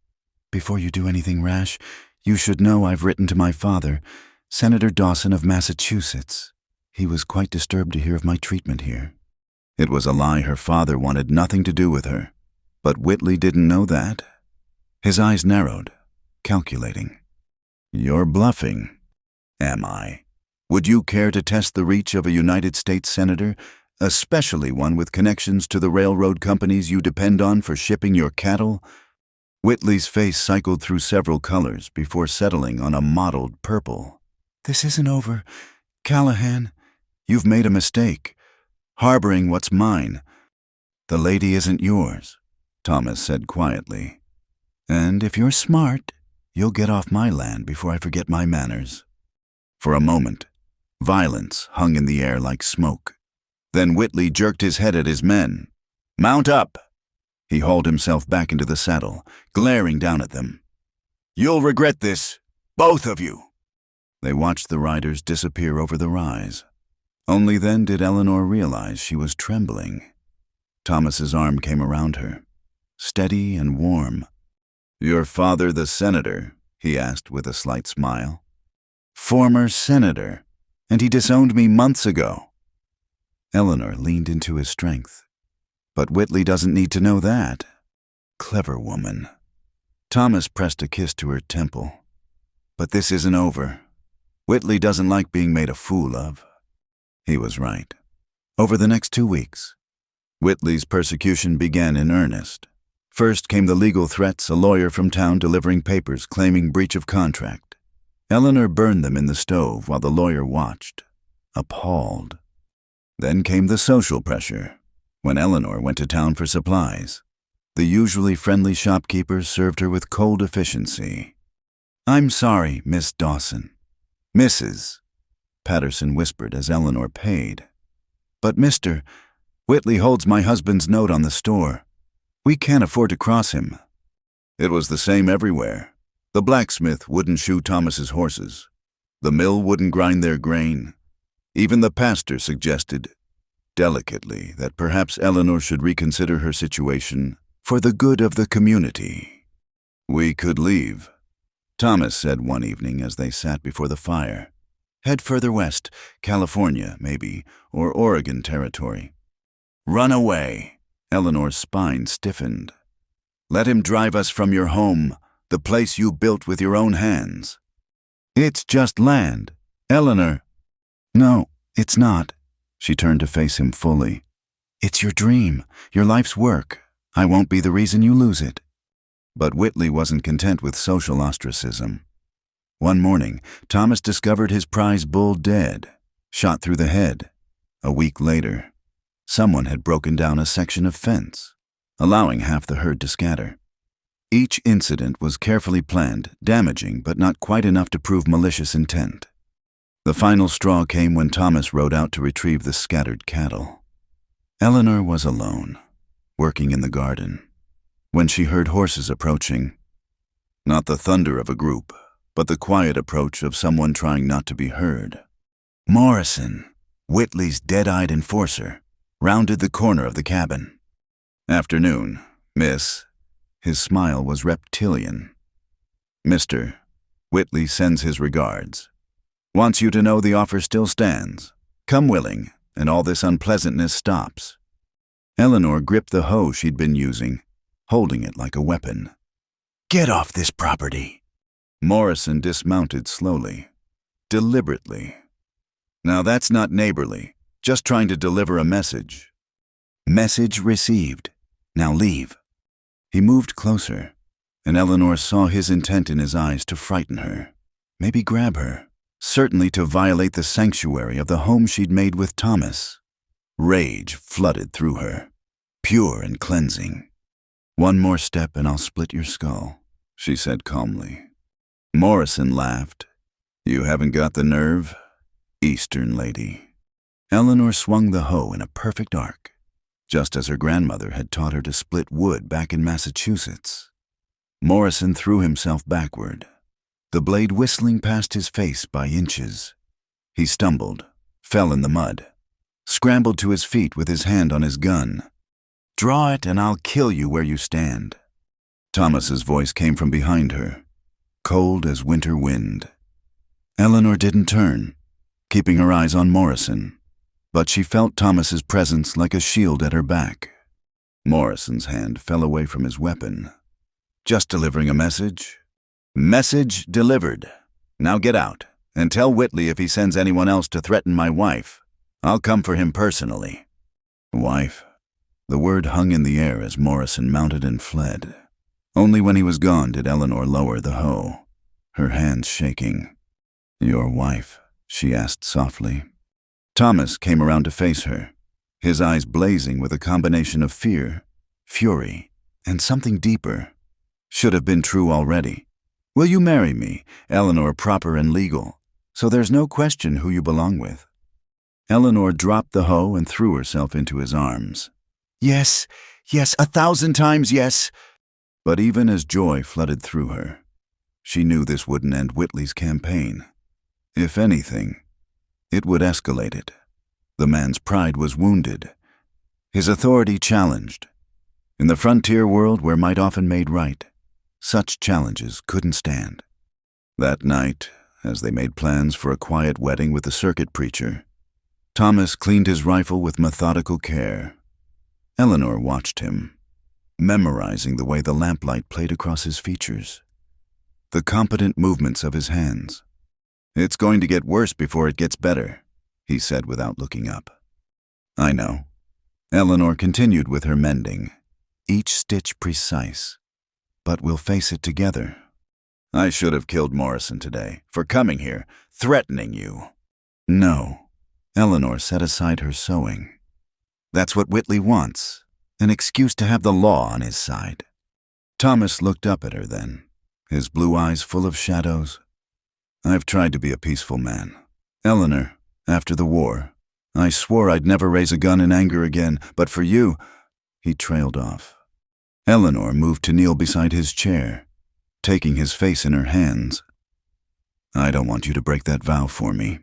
before you do anything rash, you should know I've written to my father, Senator Dawson of Massachusetts. He was quite disturbed to hear of my treatment here. It was a lie. Her father wanted nothing to do with her, but Whitley didn't know that. His eyes narrowed, calculating. You're bluffing. Am I? Would you care to test the reach of a United States senator, especially one with connections to the railroad companies you depend on for shipping your cattle? Whitley's face cycled through several colors before settling on a mottled purple. This isn't over. Callahan, you've made a mistake, harboring what's mine. The lady isn't yours, Thomas said quietly. And if you're smart, you'll get off my land before I forget my manners. For a moment, violence hung in the air like smoke. Then Whitley jerked his head at his men. Mount up! He hauled himself back into the saddle, glaring down at them. You'll regret this, both of you. They watched the riders disappear over the rise. Only then did Eleanor realize she was trembling. Thomas's arm came around her, steady and warm. Your father the senator? He asked with a slight smile. Former senator, and he disowned me months ago. Eleanor leaned into his strength. But Whitley doesn't need to know that. Clever woman. Thomas pressed a kiss to her temple. But this isn't over. Whitley doesn't like being made a fool of. He was right. Over the next 2 weeks, Whitley's persecution began in earnest. First came the legal threats, a lawyer from town delivering papers claiming breach of contract. Eleanor burned them in the stove while the lawyer watched, appalled. Then came the social pressure, when Eleanor went to town for supplies. The usually friendly shopkeepers served her with cold efficiency. I'm sorry, Miss Dawson. Mrs. Patterson whispered as Eleanor paid. But Mr. Whitley holds my husband's note on the store. We can't afford to cross him. It was the same everywhere. The blacksmith wouldn't shoe Thomas's horses. The mill wouldn't grind their grain. Even the pastor suggested, delicately, that perhaps Eleanor should reconsider her situation for the good of the community. We could leave, Thomas said one evening as they sat before the fire. Head further west, California, maybe, or Oregon territory. Run away. Eleanor's spine stiffened. Let him drive us from your home, the place you built with your own hands. It's just land. Eleanor. No, it's not. She turned to face him fully. It's your dream, your life's work. I won't be the reason you lose it. But Whitley wasn't content with social ostracism. One morning, Thomas discovered his prize bull dead, shot through the head. A week later, someone had broken down a section of fence, allowing half the herd to scatter. Each incident was carefully planned, damaging but not quite enough to prove malicious intent. The final straw came when Thomas rode out to retrieve the scattered cattle. Eleanor was alone, working in the garden, when she heard horses approaching. Not the thunder of a group, but the quiet approach of someone trying not to be heard. Morrison, Whitley's dead-eyed enforcer, rounded the corner of the cabin. "Afternoon, miss." His smile was reptilian. "Mr. Whitley sends his regards. Wants you to know the offer still stands. Come willing, and all this unpleasantness stops." Eleanor gripped the hoe she'd been using, holding it like a weapon. "Get off this property." Morrison dismounted slowly, deliberately. "Now that's not neighborly, just trying to deliver a message." "Message received. Now leave." He moved closer, and Eleanor saw his intent in his eyes to frighten her, maybe grab her, certainly to violate the sanctuary of the home she'd made with Thomas. Rage flooded through her, pure and cleansing. "One more step and I'll split your skull," she said calmly. Morrison laughed. "You haven't got the nerve, Eastern lady." Eleanor swung the hoe in a perfect arc, just as her grandmother had taught her to split wood back in Massachusetts. Morrison threw himself backward, the blade whistling past his face by inches. He stumbled, fell in the mud, scrambled to his feet with his hand on his gun. "Draw it and I'll kill you where you stand." Thomas's voice came from behind her, cold as winter wind. Eleanor didn't turn, keeping her eyes on Morrison, but she felt Thomas's presence like a shield at her back. Morrison's hand fell away from his weapon. "Just delivering a message?" "Message delivered. Now get out, and tell Whitley if he sends anyone else to threaten my wife, I'll come for him personally." "Wife?" The word hung in the air as Morrison mounted and fled. Only when he was gone did Eleanor lower the hoe, her hands shaking. "Your wife?" she asked softly. Thomas came around to face her, his eyes blazing with a combination of fear, fury, and something deeper. Should have been true already. "Will you marry me, Eleanor, proper and legal, so there's no question who you belong with?" Eleanor dropped the hoe and threw herself into his arms. "Yes, yes, 1,000 times yes." But even as joy flooded through her, she knew this wouldn't end Whitley's campaign. If anything, it would escalate it. The man's pride was wounded, his authority challenged. In the frontier world where might often made right, such challenges couldn't stand. That night, as they made plans for a quiet wedding with the circuit preacher, Thomas cleaned his rifle with methodical care. Eleanor watched him, memorizing the way the lamplight played across his features, the competent movements of his hands. "It's going to get worse before it gets better," he said without looking up. "I know." Eleanor continued with her mending, each stitch precise. "But we'll face it together." "I should have killed Morrison today for coming here, threatening you." "No." Eleanor set aside her sewing. "That's what Whitley wants, an excuse to have the law on his side." Thomas looked up at her then, his blue eyes full of shadows. "I've tried to be a peaceful man. Eleanor, after the war, I swore I'd never raise a gun in anger again, but for you—" He trailed off. Eleanor moved to kneel beside his chair, taking his face in her hands. "I don't want you to break that vow for me.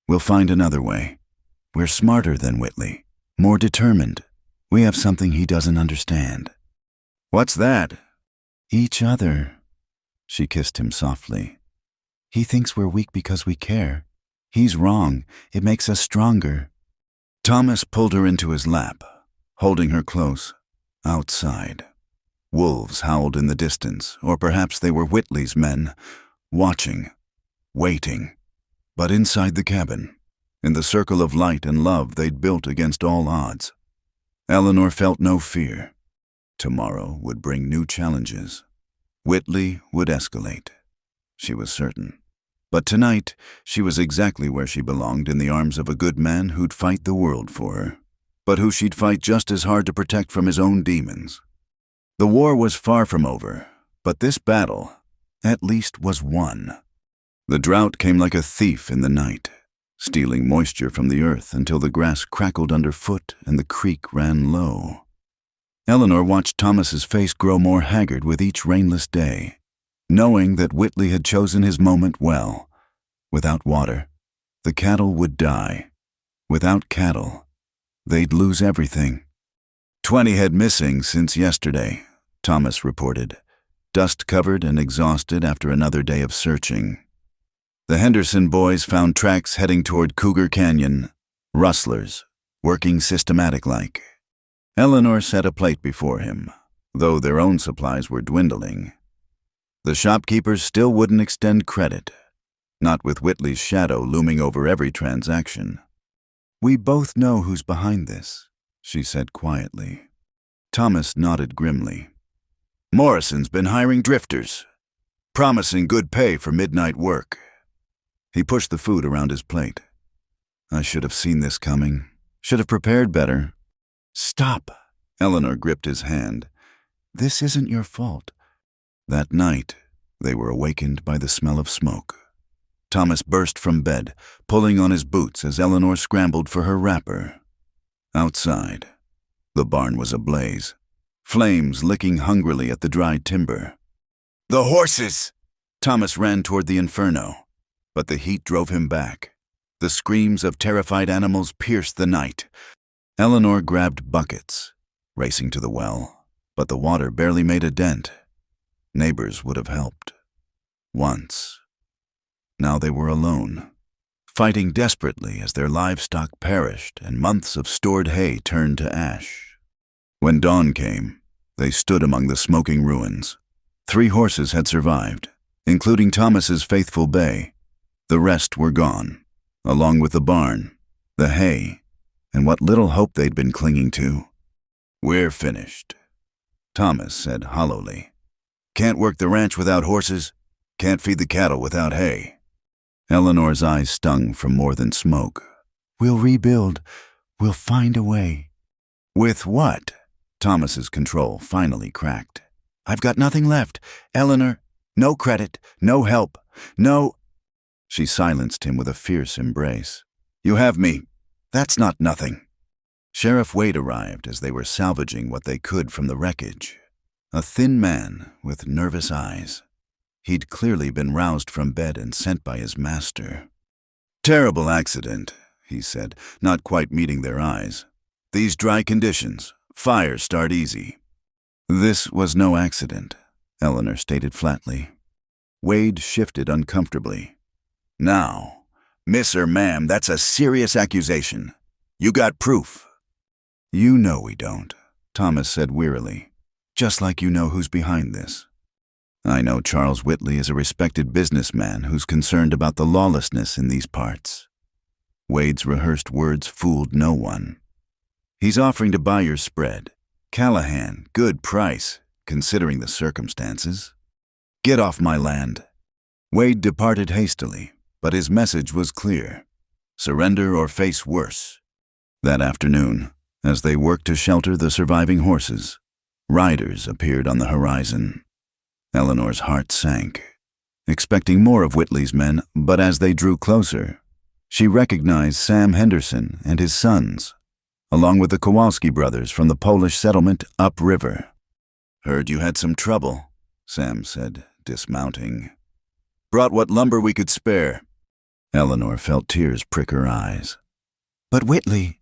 We'll find another way. We're smarter than Whitley, more determined. We have something he doesn't understand." "What's that?" "Each other." She kissed him softly. "He thinks we're weak because we care. He's wrong. It makes us stronger." Thomas pulled her into his lap, holding her close. Outside, wolves howled in the distance, or perhaps they were Whitley's men, watching, waiting. But inside the cabin, in the circle of light and love they'd built against all odds, Eleanor felt no fear. Tomorrow would bring new challenges. Whitley would escalate. She was certain. But tonight, she was exactly where she belonged, in the arms of a good man who'd fight the world for her, but who she'd fight just as hard to protect from his own demons. The war was far from over, but this battle, at least, was won. The drought came like a thief in the night. stealing moisture from the earth until the grass crackled underfoot and the creek ran low. Eleanor watched Thomas's face grow more haggard with each rainless day, knowing that Whitley had chosen his moment well. Without water, the cattle would die. Without cattle, they'd lose everything. 20 head missing since yesterday, Thomas reported, dust-covered and exhausted after another day of searching. The Henderson boys found tracks heading toward Cougar Canyon, rustlers, working systematic-like. Eleanor set a plate before him, though their own supplies were dwindling. The shopkeepers still wouldn't extend credit, not with Whitley's shadow looming over every transaction. "We both know who's behind this," she said quietly. Thomas nodded grimly. "Morrison's been hiring drifters, promising good pay for midnight work." He pushed the food around his plate. "I should have seen this coming. Should have prepared better." "Stop!" Eleanor gripped his hand. "This isn't your fault." That night, they were awakened by the smell of smoke. Thomas burst from bed, pulling on his boots as Eleanor scrambled for her wrapper. Outside, the barn was ablaze, flames licking hungrily at the dry timber. "The horses!" Thomas ran toward the inferno, but the heat drove him back. The screams of terrified animals pierced the night. Eleanor grabbed buckets, racing to the well, but the water barely made a dent. Neighbors would have helped. Once. Now they were alone, fighting desperately as their livestock perished and months of stored hay turned to ash. When dawn came, they stood among the smoking ruins. 3 horses had survived, including Thomas's faithful bay. The rest were gone, along with the barn, the hay, and what little hope they'd been clinging to. "We're finished," Thomas said hollowly. "Can't work the ranch without horses, can't feed the cattle without hay." Eleanor's eyes stung from more than smoke. "We'll rebuild. We'll find a way." "With what?" Thomas's control finally cracked. "I've got nothing left. Eleanor, no credit, no help, no—" She silenced him with a fierce embrace. "You have me. That's not nothing." Sheriff Wade arrived as they were salvaging what they could from the wreckage. A thin man with nervous eyes. He'd clearly been roused from bed and sent by his master. "Terrible accident," he said, not quite meeting their eyes. "These dry conditions, fires start easy." "This was no accident," Eleanor stated flatly. Wade shifted uncomfortably. "Now, miss or ma'am, that's a serious accusation. You got proof." "You know we don't," Thomas said wearily. "Just like you know who's behind this." "I know Charles Whitley is a respected businessman who's concerned about the lawlessness in these parts." Wade's rehearsed words fooled no one. "He's offering to buy your spread. Callahan, good price, considering the circumstances. Get off my land." Wade departed hastily, but his message was clear. Surrender or face worse. That afternoon, as they worked to shelter the surviving horses, riders appeared on the horizon. Eleanor's heart sank, expecting more of Whitley's men, but as they drew closer, she recognized Sam Henderson and his sons, along with the Kowalski brothers from the Polish settlement upriver. "Heard you had some trouble," Sam said, dismounting. "Brought what lumber we could spare." Eleanor felt tears prick her eyes. "But Whitley—"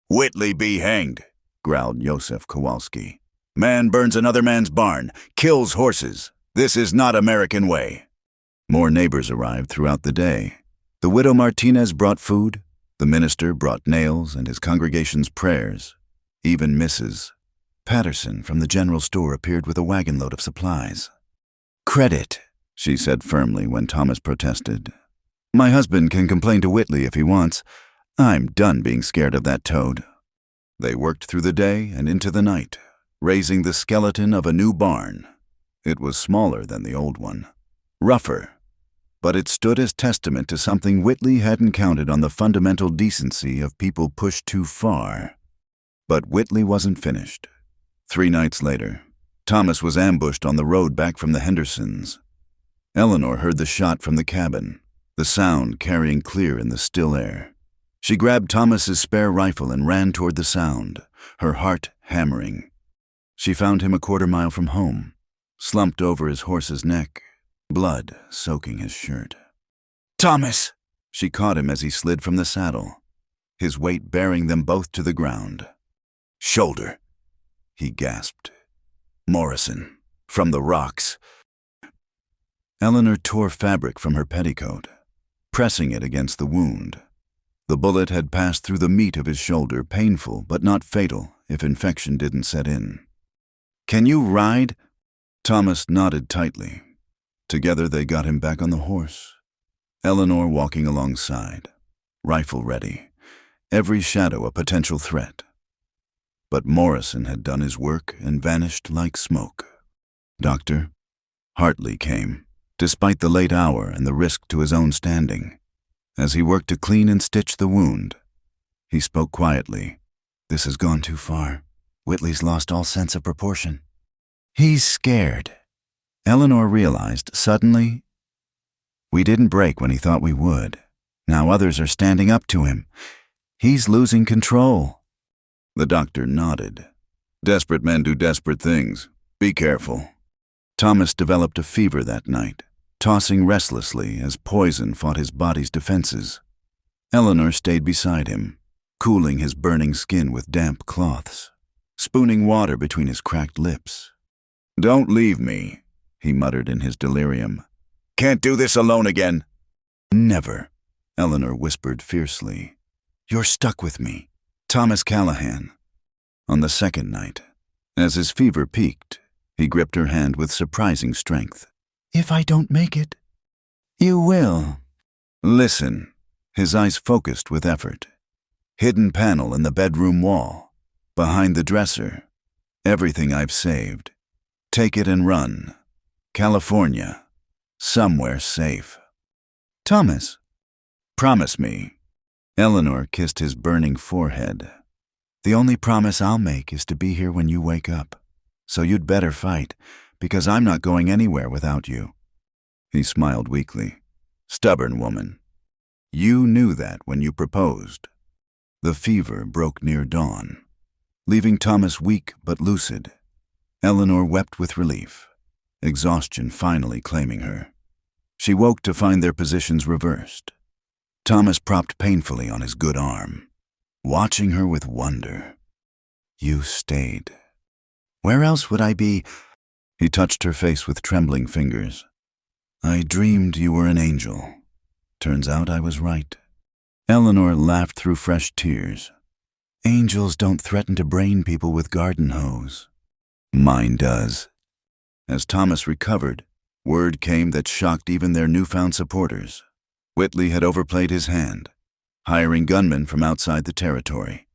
"Whitley be hanged," growled Joseph Kowalski. "Man burns another man's barn, kills horses. This is not American way." More neighbors arrived throughout the day. The widow Martinez brought food, the minister brought nails and his congregation's prayers. Even Mrs. Patterson from the general store appeared with a wagon load of supplies. "Credit," she said firmly when Thomas protested. "My husband can complain to Whitley if he wants. I'm done being scared of that toad." They worked through the day and into the night, raising the skeleton of a new barn. It was smaller than the old one, rougher, but it stood as testament to something Whitley hadn't counted on: the fundamental decency of people pushed too far. But Whitley wasn't finished. 3 nights later, Thomas was ambushed on the road back from the Hendersons. Eleanor heard the shot from the cabin, the sound carrying clear in the still air. She grabbed Thomas's spare rifle and ran toward the sound, her heart hammering. She found him a quarter-mile from home, slumped over his horse's neck, blood soaking his shirt. "Thomas!" She caught him as he slid from the saddle, his weight bearing them both to the ground. "Shoulder," he gasped. "Morrison, from the rocks." Eleanor tore fabric from her petticoat, pressing it against the wound. The bullet had passed through the meat of his shoulder, painful but not fatal if infection didn't set in. "Can you ride?" Thomas nodded tightly. Together they got him back on the horse, Eleanor walking alongside, rifle ready, every shadow a potential threat. But Morrison had done his work and vanished like smoke. "Doctor?" Hartley came, despite the late hour and the risk to his own standing. As he worked to clean and stitch the wound, he spoke quietly. "This has gone too far. Whitley's lost all sense of proportion. He's scared." Eleanor realized suddenly, we didn't break when he thought we would. Now others are standing up to him. He's losing control. The doctor nodded. "Desperate men do desperate things. Be careful." Thomas developed a fever that night, tossing restlessly as poison fought his body's defenses. Eleanor stayed beside him, cooling his burning skin with damp cloths, spooning water between his cracked lips. "Don't leave me," he muttered in his delirium. "Can't do this alone again." "Never," Eleanor whispered fiercely. "You're stuck with me." Thomas Callahan. On the second night, as his fever peaked, he gripped her hand with surprising strength. "If I don't make it." "You will." "Listen." His eyes focused with effort. "Hidden panel in the bedroom wall. Behind the dresser. Everything I've saved. Take it and run. California. Somewhere safe." "Thomas." "Promise me." Eleanor kissed his burning forehead. "The only promise I'll make is to be here when you wake up. So you'd better fight, because I'm not going anywhere without you." He smiled weakly. "Stubborn woman. You knew that when you proposed." The fever broke near dawn, leaving Thomas weak but lucid. Eleanor wept with relief, exhaustion finally claiming her. She woke to find their positions reversed. Thomas propped painfully on his good arm, watching her with wonder. "You stayed. Where else would I be?" He touched her face with trembling fingers. "I dreamed you were an angel. Turns out I was right." Eleanor laughed through fresh tears. "Angels don't threaten to brain people with garden hose." "Mine does." As Thomas recovered, word came that shocked even their newfound supporters. Whitley had overplayed his hand, hiring gunmen from outside the territory.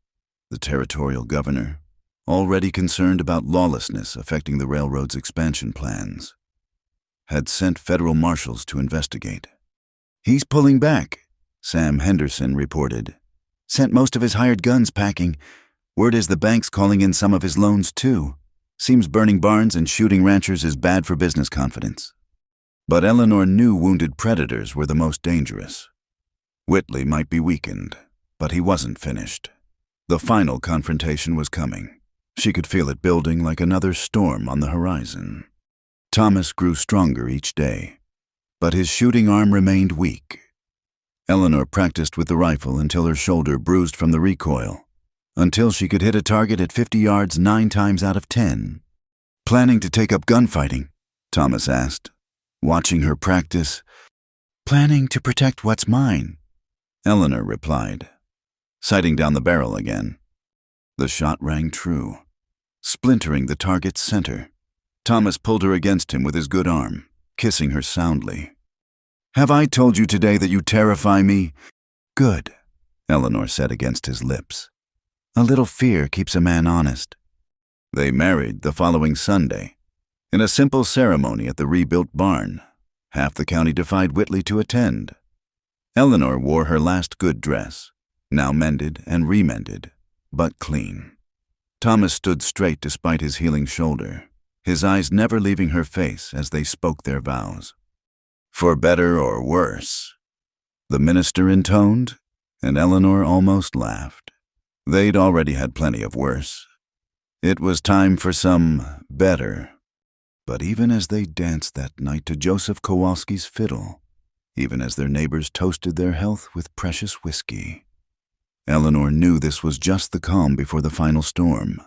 The territorial governor, already concerned about lawlessness affecting the railroad's expansion plans, had sent federal marshals to investigate. "He's pulling back," Sam Henderson reported. "Sent most of his hired guns packing. Word is the bank's calling in some of his loans too. Seems burning barns and shooting ranchers is bad for business confidence." But Eleanor knew wounded predators were the most dangerous. Whitley might be weakened, but he wasn't finished. The final confrontation was coming. She could feel it building like another storm on the horizon. Thomas grew stronger each day, but his shooting arm remained weak. Eleanor practiced with the rifle until her shoulder bruised from the recoil, until she could hit a target at 50 yards 9 times out of 10. "Planning to take up gunfighting?" Thomas asked, watching her practice. "Planning to protect what's mine," Eleanor replied, sighting down the barrel again. The shot rang true, splintering the target's center. Thomas pulled her against him with his good arm, kissing her soundly. "Have I told you today that you terrify me?" "Good," Eleanor said against his lips. "A little fear keeps a man honest." They married the following Sunday, in a simple ceremony at the rebuilt barn. Half the county defied Whitley to attend. Eleanor wore her last good dress, now mended and remended, but clean. Thomas stood straight despite his healing shoulder, his eyes never leaving her face as they spoke their vows. "For better or worse." The minister intoned, and Eleanor almost laughed. They'd already had plenty of worse. It was time for some better. But even as they danced that night to Joseph Kowalski's fiddle, even as their neighbors toasted their health with precious whiskey, Eleanor knew this was just the calm before the final storm.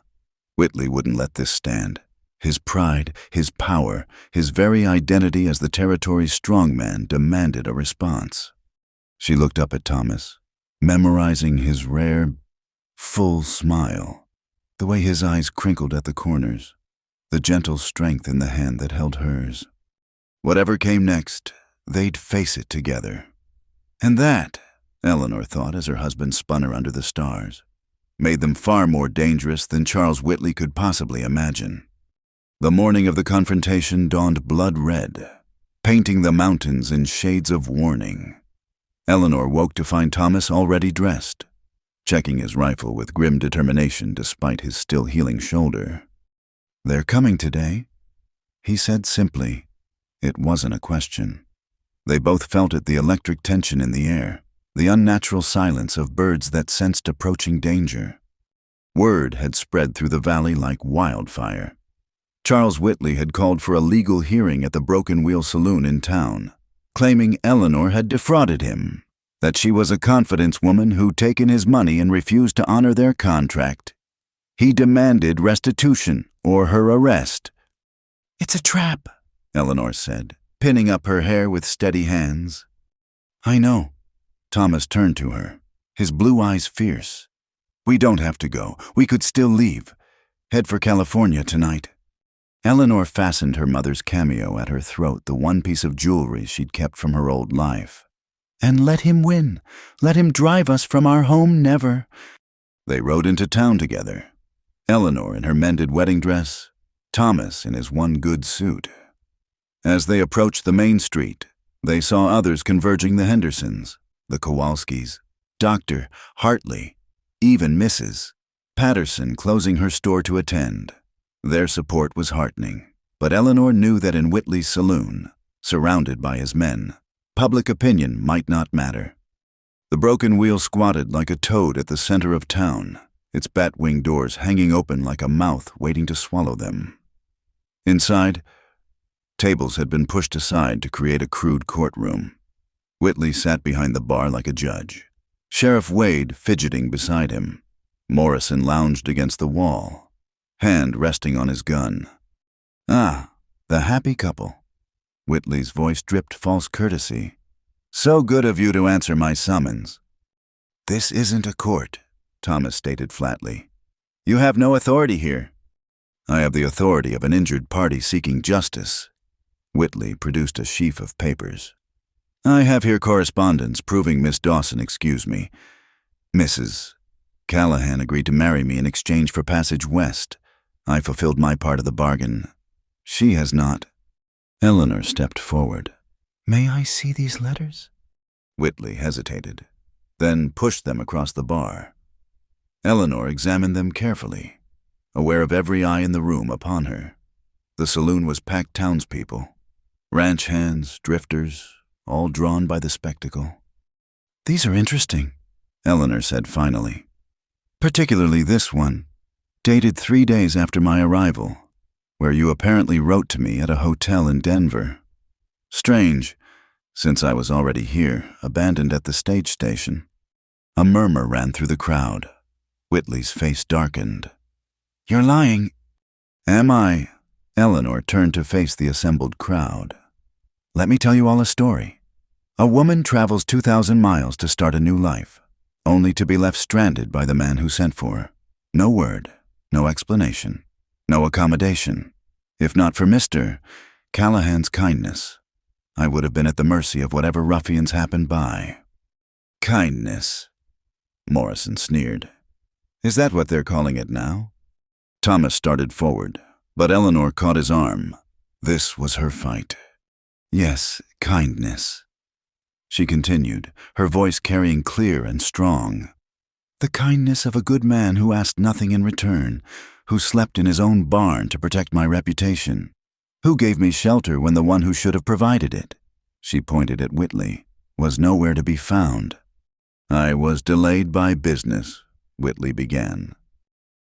Whitley wouldn't let this stand. His pride, his power, his very identity as the territory's strongman demanded a response. She looked up at Thomas, memorizing his rare, full smile, the way his eyes crinkled at the corners, the gentle strength in the hand that held hers. Whatever came next, they'd face it together. And that, Eleanor thought as her husband spun her under the stars, made them far more dangerous than Charles Whitley could possibly imagine. The morning of the confrontation dawned blood red, painting the mountains in shades of warning. Eleanor woke to find Thomas already dressed, checking his rifle with grim determination despite his still healing shoulder. "They're coming today," he said simply. It wasn't a question. They both felt it, the electric tension in the air, the unnatural silence of birds that sensed approaching danger. Word had spread through the valley like wildfire. Charles Whitley had called for a legal hearing at the Broken Wheel Saloon in town, claiming Eleanor had defrauded him, that she was a confidence woman who'd taken his money and refused to honor their contract. He demanded restitution or her arrest. "It's a trap," Eleanor said, pinning up her hair with steady hands. "I know." Thomas turned to her, his blue eyes fierce. "We don't have to go. We could still leave. Head for California tonight." Eleanor fastened her mother's cameo at her throat, the one piece of jewelry she'd kept from her old life. "And let him win. Let him drive us from our home never." They rode into town together, Eleanor in her mended wedding dress, Thomas in his one good suit. As they approached the main street, they saw others converging: the Hendersons, the Kowalskis, Dr. Hartley, even Mrs. Patterson closing her store to attend. Their support was heartening, but Eleanor knew that in Whitley's saloon, surrounded by his men, public opinion might not matter. The Broken Wheel squatted like a toad at the center of town, its bat-wing doors hanging open like a mouth waiting to swallow them. Inside, tables had been pushed aside to create a crude courtroom. Whitley sat behind the bar like a judge, Sheriff Wade fidgeting beside him. Morrison lounged against the wall, hand resting on his gun. "Ah, the happy couple." Whitley's voice dripped false courtesy. "So good of you to answer my summons." "This isn't a court," Thomas stated flatly. "You have no authority here." "I have the authority of an injured party seeking justice." Whitley produced a sheaf of papers. "I have here correspondence proving Miss Dawson, excuse me, Mrs. Callahan agreed to marry me in exchange for passage west. I fulfilled my part of the bargain. She has not." Eleanor stepped forward. "May I see these letters?" Whitley hesitated, then pushed them across the bar. Eleanor examined them carefully, aware of every eye in the room upon her. The saloon was packed townspeople, ranch hands, drifters, all drawn by the spectacle. "These are interesting," Eleanor said finally. "Particularly this one, dated 3 days after my arrival, where you apparently wrote to me at a hotel in Denver. Strange, since I was already here, abandoned at the stage station." A murmur ran through the crowd. Whitley's face darkened. "You're lying." "Am I?" Eleanor turned to face the assembled crowd. "Let me tell you all a story. A woman travels 2,000 miles to start a new life, only to be left stranded by the man who sent for her. No word, no explanation, no accommodation. If not for Mr. Callahan's kindness, I would have been at the mercy of whatever ruffians happened by." "Kindness," Morrison sneered. "Is that what they're calling it now?" Thomas started forward, but Eleanor caught his arm. This was her fight. "Yes, kindness," she continued, her voice carrying clear and strong. "The kindness of a good man who asked nothing in return, who slept in his own barn to protect my reputation, who gave me shelter when the one who should have provided it." She pointed at Whitley, was nowhere to be found. I was delayed by business, Whitley began.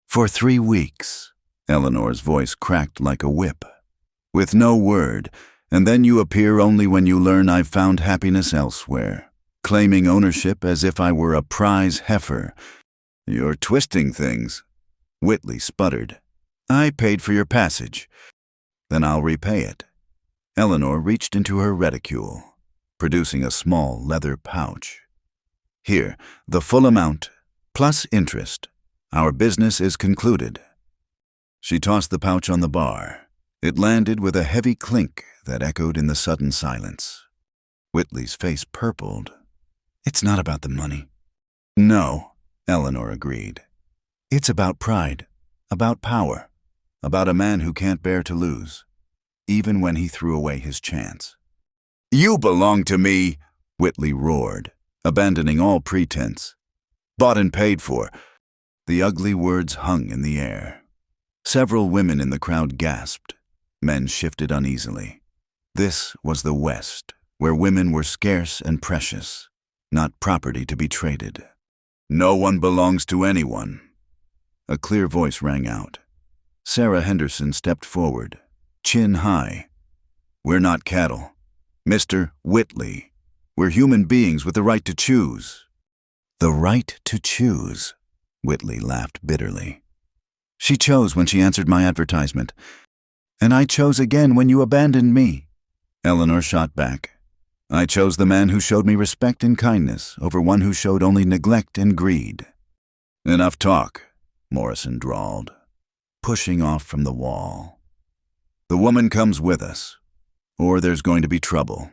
For 3 weeks, Eleanor's voice cracked like a whip. With no word, and then you appear only when you learn I've found happiness elsewhere, claiming ownership as if I were a prize heifer. You're twisting things, Whitley sputtered. I paid for your passage. Then I'll repay it. Eleanor reached into her reticule, producing a small leather pouch. Here, the full amount, plus interest. Our business is concluded. She tossed the pouch on the bar. It landed with a heavy clink that echoed in the sudden silence. Whitley's face purpled. It's not about the money. No, Eleanor agreed. It's about pride, about power, about a man who can't bear to lose, even when he threw away his chance. You belong to me, Whitley roared, abandoning all pretense. Bought and paid for. The ugly words hung in the air. Several women in the crowd gasped. Men shifted uneasily. This was the West, where women were scarce and precious, not property to be traded. No one belongs to anyone. A clear voice rang out. Sarah Henderson stepped forward, chin high. We're not cattle. Mr. Whitley, we're human beings with the right to choose. The right to choose, Whitley laughed bitterly. She chose when she answered my advertisement, and I chose again when you abandoned me. Eleanor shot back. I chose the man who showed me respect and kindness over one who showed only neglect and greed. Enough talk, Morrison drawled, pushing off from the wall. The woman comes with us, or there's going to be trouble.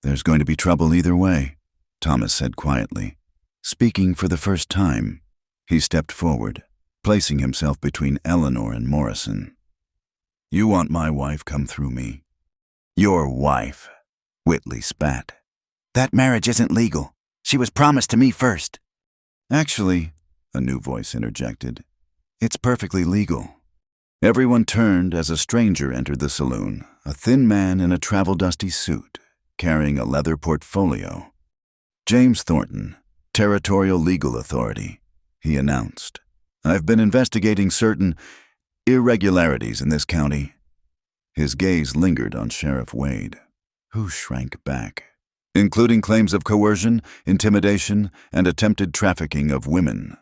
There's going to be trouble either way, Thomas said quietly. Speaking for the first time, he stepped forward, placing himself between Eleanor and Morrison. You want my wife come through me. Your wife, Whitley spat. That marriage isn't legal. She was promised to me first. Actually, a new voice interjected, it's perfectly legal. Everyone turned as a stranger entered the saloon, a thin man in a travel-dusty suit, carrying a leather portfolio. James Thornton, Territorial Legal Authority, he announced. I've been investigating certain irregularities in this county. His gaze lingered on Sheriff Wade, who shrank back, including claims of coercion, intimidation, and attempted trafficking of women.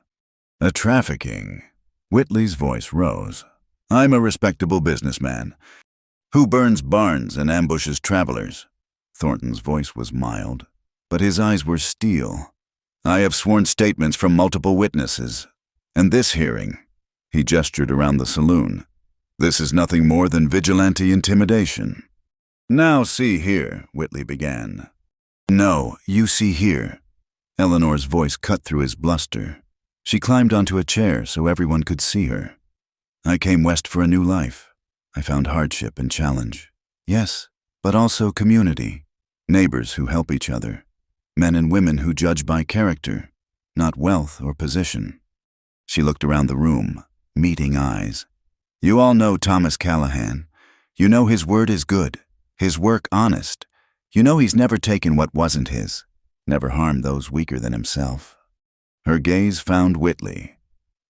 A trafficking? Whitley's voice rose. I'm a respectable businessman. Who burns barns and ambushes travelers? Thornton's voice was mild, but his eyes were steel. I have sworn statements from multiple witnesses. And this hearing, he gestured around the saloon, this is nothing more than vigilante intimidation. Now see here, Whitley began. No, you see here. Eleanor's voice cut through his bluster. She climbed onto a chair so everyone could see her. I came west for a new life. I found hardship and challenge. Yes, but also community. Neighbors who help each other. Men and women who judge by character, not wealth or position. She looked around the room, meeting eyes. You all know Thomas Callahan. You know his word is good, his work honest. You know he's never taken what wasn't his, never harmed those weaker than himself. Her gaze found Whitley.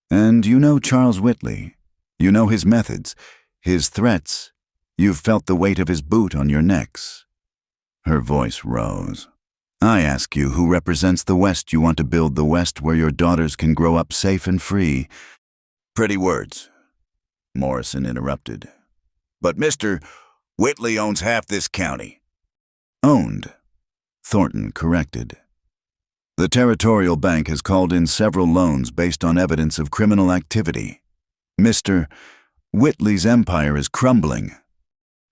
And you know Charles Whitley. You know his methods, his threats. You've felt the weight of his boot on your necks. Her voice rose. I ask you who represents the West you want to build, the West where your daughters can grow up safe and free. Pretty words, Morrison interrupted. But Mr. Whitley owns half this county. Owned, Thornton corrected. The Territorial Bank has called in several loans based on evidence of criminal activity. Mr. Whitley's empire is crumbling.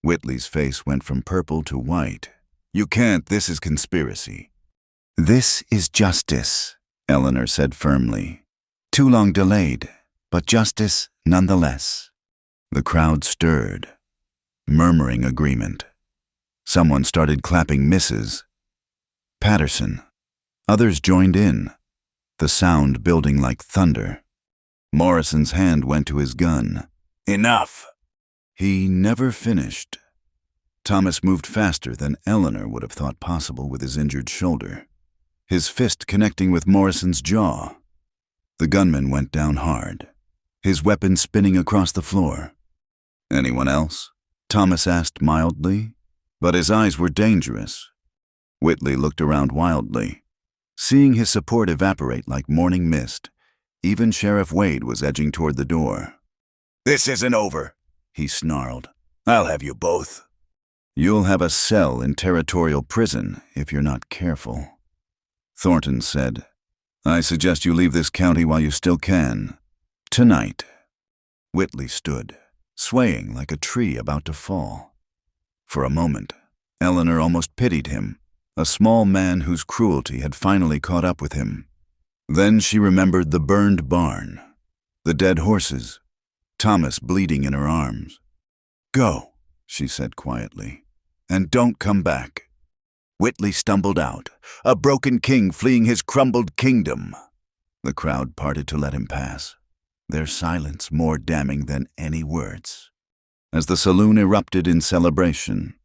Whitley's face went from purple to white. You can't, this is conspiracy. This is justice, Eleanor said firmly. Too long delayed, but justice nonetheless. The crowd stirred, murmuring agreement. Someone started clapping misses. Patterson. Others joined in, the sound building like thunder. Morrison's hand went to his gun. Enough! He never finished. Thomas moved faster than Eleanor would have thought possible with his injured shoulder, his fist connecting with Morrison's jaw. The gunman went down hard, his weapon spinning across the floor. "Anyone else?" Thomas asked mildly, but his eyes were dangerous. Whitley looked around wildly, seeing his support evaporate like morning mist. Even Sheriff Wade was edging toward the door. "This isn't over," he snarled. "I'll have you both." "You'll have a cell in territorial prison if you're not careful," Thornton said. "I suggest you leave this county while you still can. Tonight." Whitley stood, swaying like a tree about to fall. For a moment, Eleanor almost pitied him, a small man whose cruelty had finally caught up with him. Then she remembered the burned barn, the dead horses, Thomas bleeding in her arms. "Go," she said quietly, "and don't come back." Whitley stumbled out, a broken king fleeing his crumbled kingdom. The crowd parted to let him pass, their silence more damning than any words. As the saloon erupted in celebration,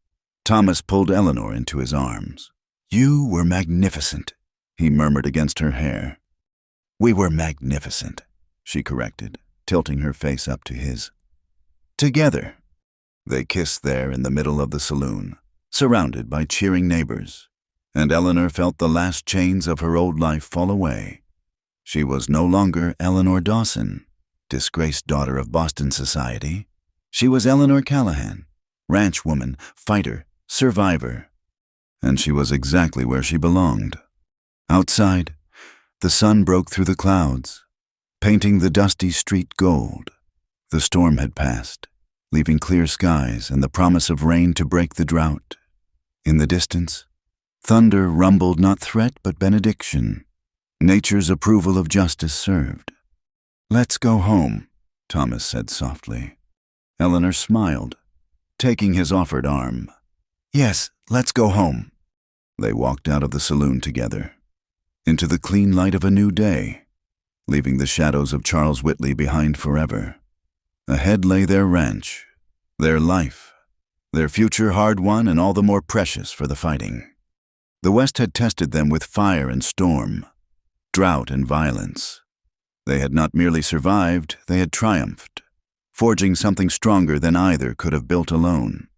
Thomas pulled Eleanor into his arms. "You were magnificent," he murmured against her hair. "We were magnificent," she corrected, tilting her face up to his. Together. They kissed there in the middle of the saloon, surrounded by cheering neighbors, and Eleanor felt the last chains of her old life fall away. She was no longer Eleanor Dawson, disgraced daughter of Boston society. She was Eleanor Callahan, ranch woman, fighter, survivor. And she was exactly where she belonged. Outside, the sun broke through the clouds, painting the dusty street gold. The storm had passed, leaving clear skies and the promise of rain to break the drought. In the distance, thunder rumbled not threat but benediction. Nature's approval of justice served. "Let's go home," Thomas said softly. Eleanor smiled, taking his offered arm. "Yes, let's go home." They walked out of the saloon together, into the clean light of a new day, leaving the shadows of Charles Whitley behind forever. Ahead lay their ranch, their life, their future hard-won and all the more precious for the fighting. The West had tested them with fire and storm, drought and violence. They had not merely survived, they had triumphed, forging something stronger than either could have built alone.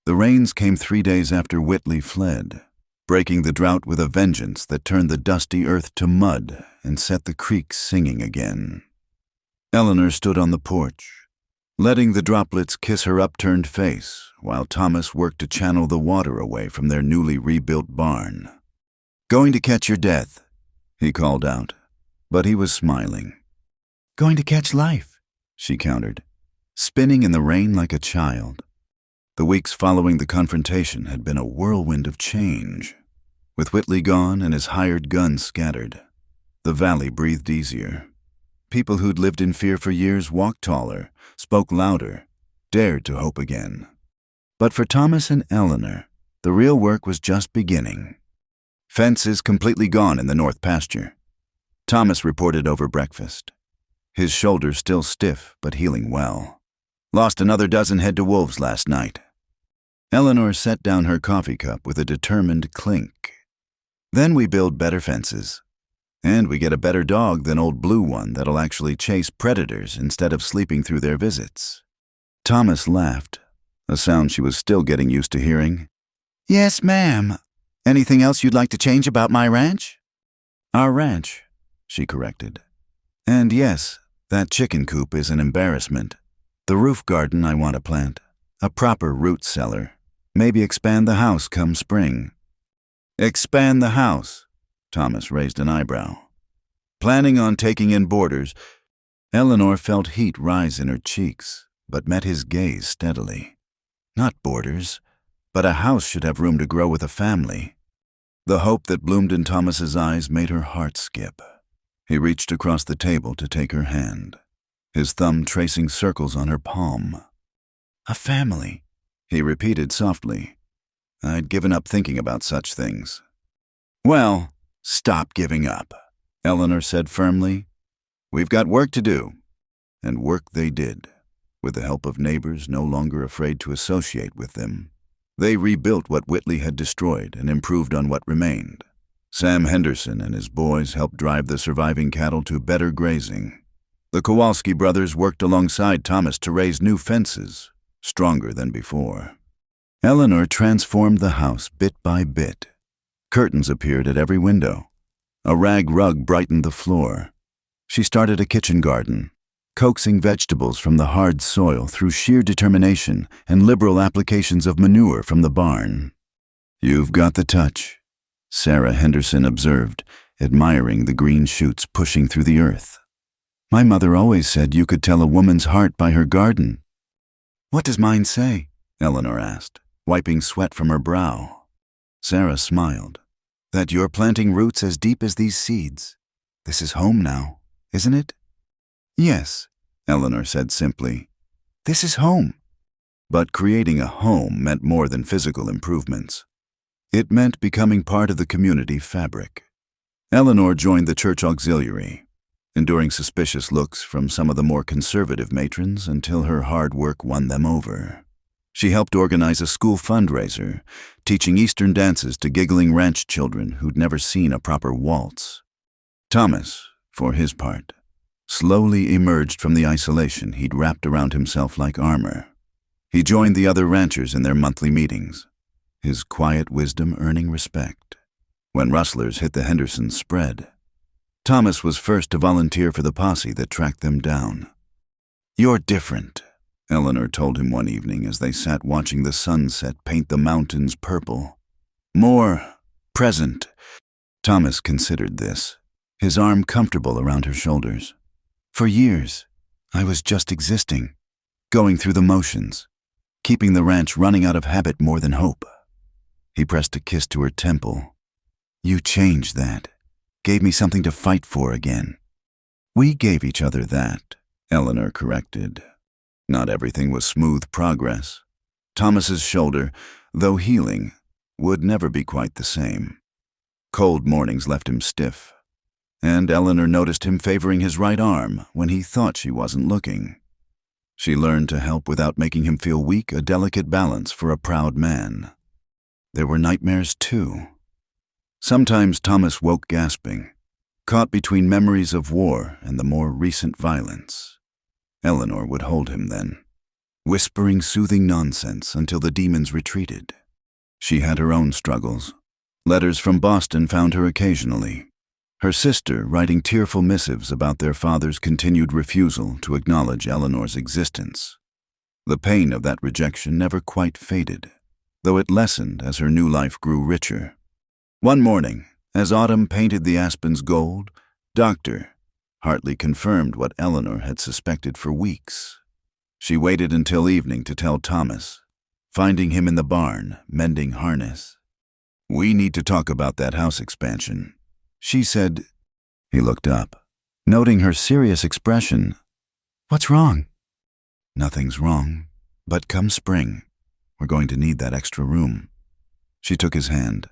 The rains came 3 days after Whitley fled, breaking the drought with a vengeance that turned the dusty earth to mud and set the creeks singing again. Eleanor stood on the porch, letting the droplets kiss her upturned face while Thomas worked to channel the water away from their newly rebuilt barn. "Going to catch your death," he called out, but he was smiling. "Going to catch life," she countered, spinning in the rain like a child. The weeks following the confrontation had been a whirlwind of change. With Whitley gone and his hired guns scattered, the valley breathed easier. People who'd lived in fear for years walked taller, spoke louder, dared to hope again. But for Thomas and Eleanor, the real work was just beginning. "Fences completely gone in the north pasture," Thomas reported over breakfast, his shoulders still stiff but healing well. "Lost another dozen head to wolves last night." Eleanor set down her coffee cup with a determined clink. "Then we build better fences. And we get a better dog than old Blue One that'll actually chase predators instead of sleeping through their visits." Thomas laughed, a sound she was still getting used to hearing. "Yes, ma'am. Anything else you'd like to change about my ranch?" "Our ranch," she corrected. "And yes, that chicken coop is an embarrassment. The roof garden I want to plant, a proper root cellar. Maybe expand the house come spring." "Expand the house?" Thomas raised an eyebrow. "Planning on taking in boarders?" Eleanor felt heat rise in her cheeks, but met his gaze steadily. "Not boarders, but a house should have room to grow with a family." The hope that bloomed in Thomas's eyes made her heart skip. He reached across the table to take her hand, his thumb tracing circles on her palm. "A family," he repeated softly. I'd given up thinking about such things. "Well, stop giving up," Eleanor said firmly. "We've got work to do." And work they did, with the help of neighbors no longer afraid to associate with them. They rebuilt what Whitley had destroyed and improved on what remained. Sam Henderson and his boys helped drive the surviving cattle to better grazing. The Kowalski brothers worked alongside Thomas to raise new fences, stronger than before. Eleanor transformed the house bit by bit. Curtains appeared at every window. A rag rug brightened the floor. She started a kitchen garden, coaxing vegetables from the hard soil through sheer determination and liberal applications of manure from the barn. "You've got the touch," Sarah Henderson observed, admiring the green shoots pushing through the earth. "My mother always said you could tell a woman's heart by her garden." "What does mine say?" Eleanor asked, wiping sweat from her brow. Sarah smiled. "That you're planting roots as deep as these seeds. This is home now, isn't it?" "Yes," Eleanor said simply. "This is home." But creating a home meant more than physical improvements. It meant becoming part of the community fabric. Eleanor joined the church auxiliary, enduring suspicious looks from some of the more conservative matrons until her hard work won them over. She helped organize a school fundraiser, teaching Eastern dances to giggling ranch children who'd never seen a proper waltz. Thomas, for his part, slowly emerged from the isolation he'd wrapped around himself like armor. He joined the other ranchers in their monthly meetings, his quiet wisdom earning respect. When rustlers hit the Henderson spread, Thomas was first to volunteer for the posse that tracked them down. "You're different," Eleanor told him one evening as they sat watching the sunset paint the mountains purple. "More present." Thomas considered this, his arm comfortable around her shoulders. "For years, I was just existing, going through the motions, keeping the ranch running out of habit more than hope." He pressed a kiss to her temple. "You changed that, gave me something to fight for again." "We gave each other that," Eleanor corrected. Not everything was smooth progress. Thomas's shoulder, though healing, would never be quite the same. Cold mornings left him stiff, and Eleanor noticed him favoring his right arm when he thought she wasn't looking. She learned to help without making him feel weak, a delicate balance for a proud man. There were nightmares, too. Sometimes Thomas woke gasping, caught between memories of war and the more recent violence. Eleanor would hold him then, whispering soothing nonsense until the demons retreated. She had her own struggles. Letters from Boston found her occasionally, her sister writing tearful missives about their father's continued refusal to acknowledge Eleanor's existence. The pain of that rejection never quite faded, though it lessened as her new life grew richer. One morning, as autumn painted the aspens gold, Dr. Hartley confirmed what Eleanor had suspected for weeks. She waited until evening to tell Thomas, finding him in the barn, mending harness. "We need to talk about that house expansion," she said. He looked up, noting her serious expression. "What's wrong?" "Nothing's wrong, but come spring, we're going to need that extra room." She took his hand,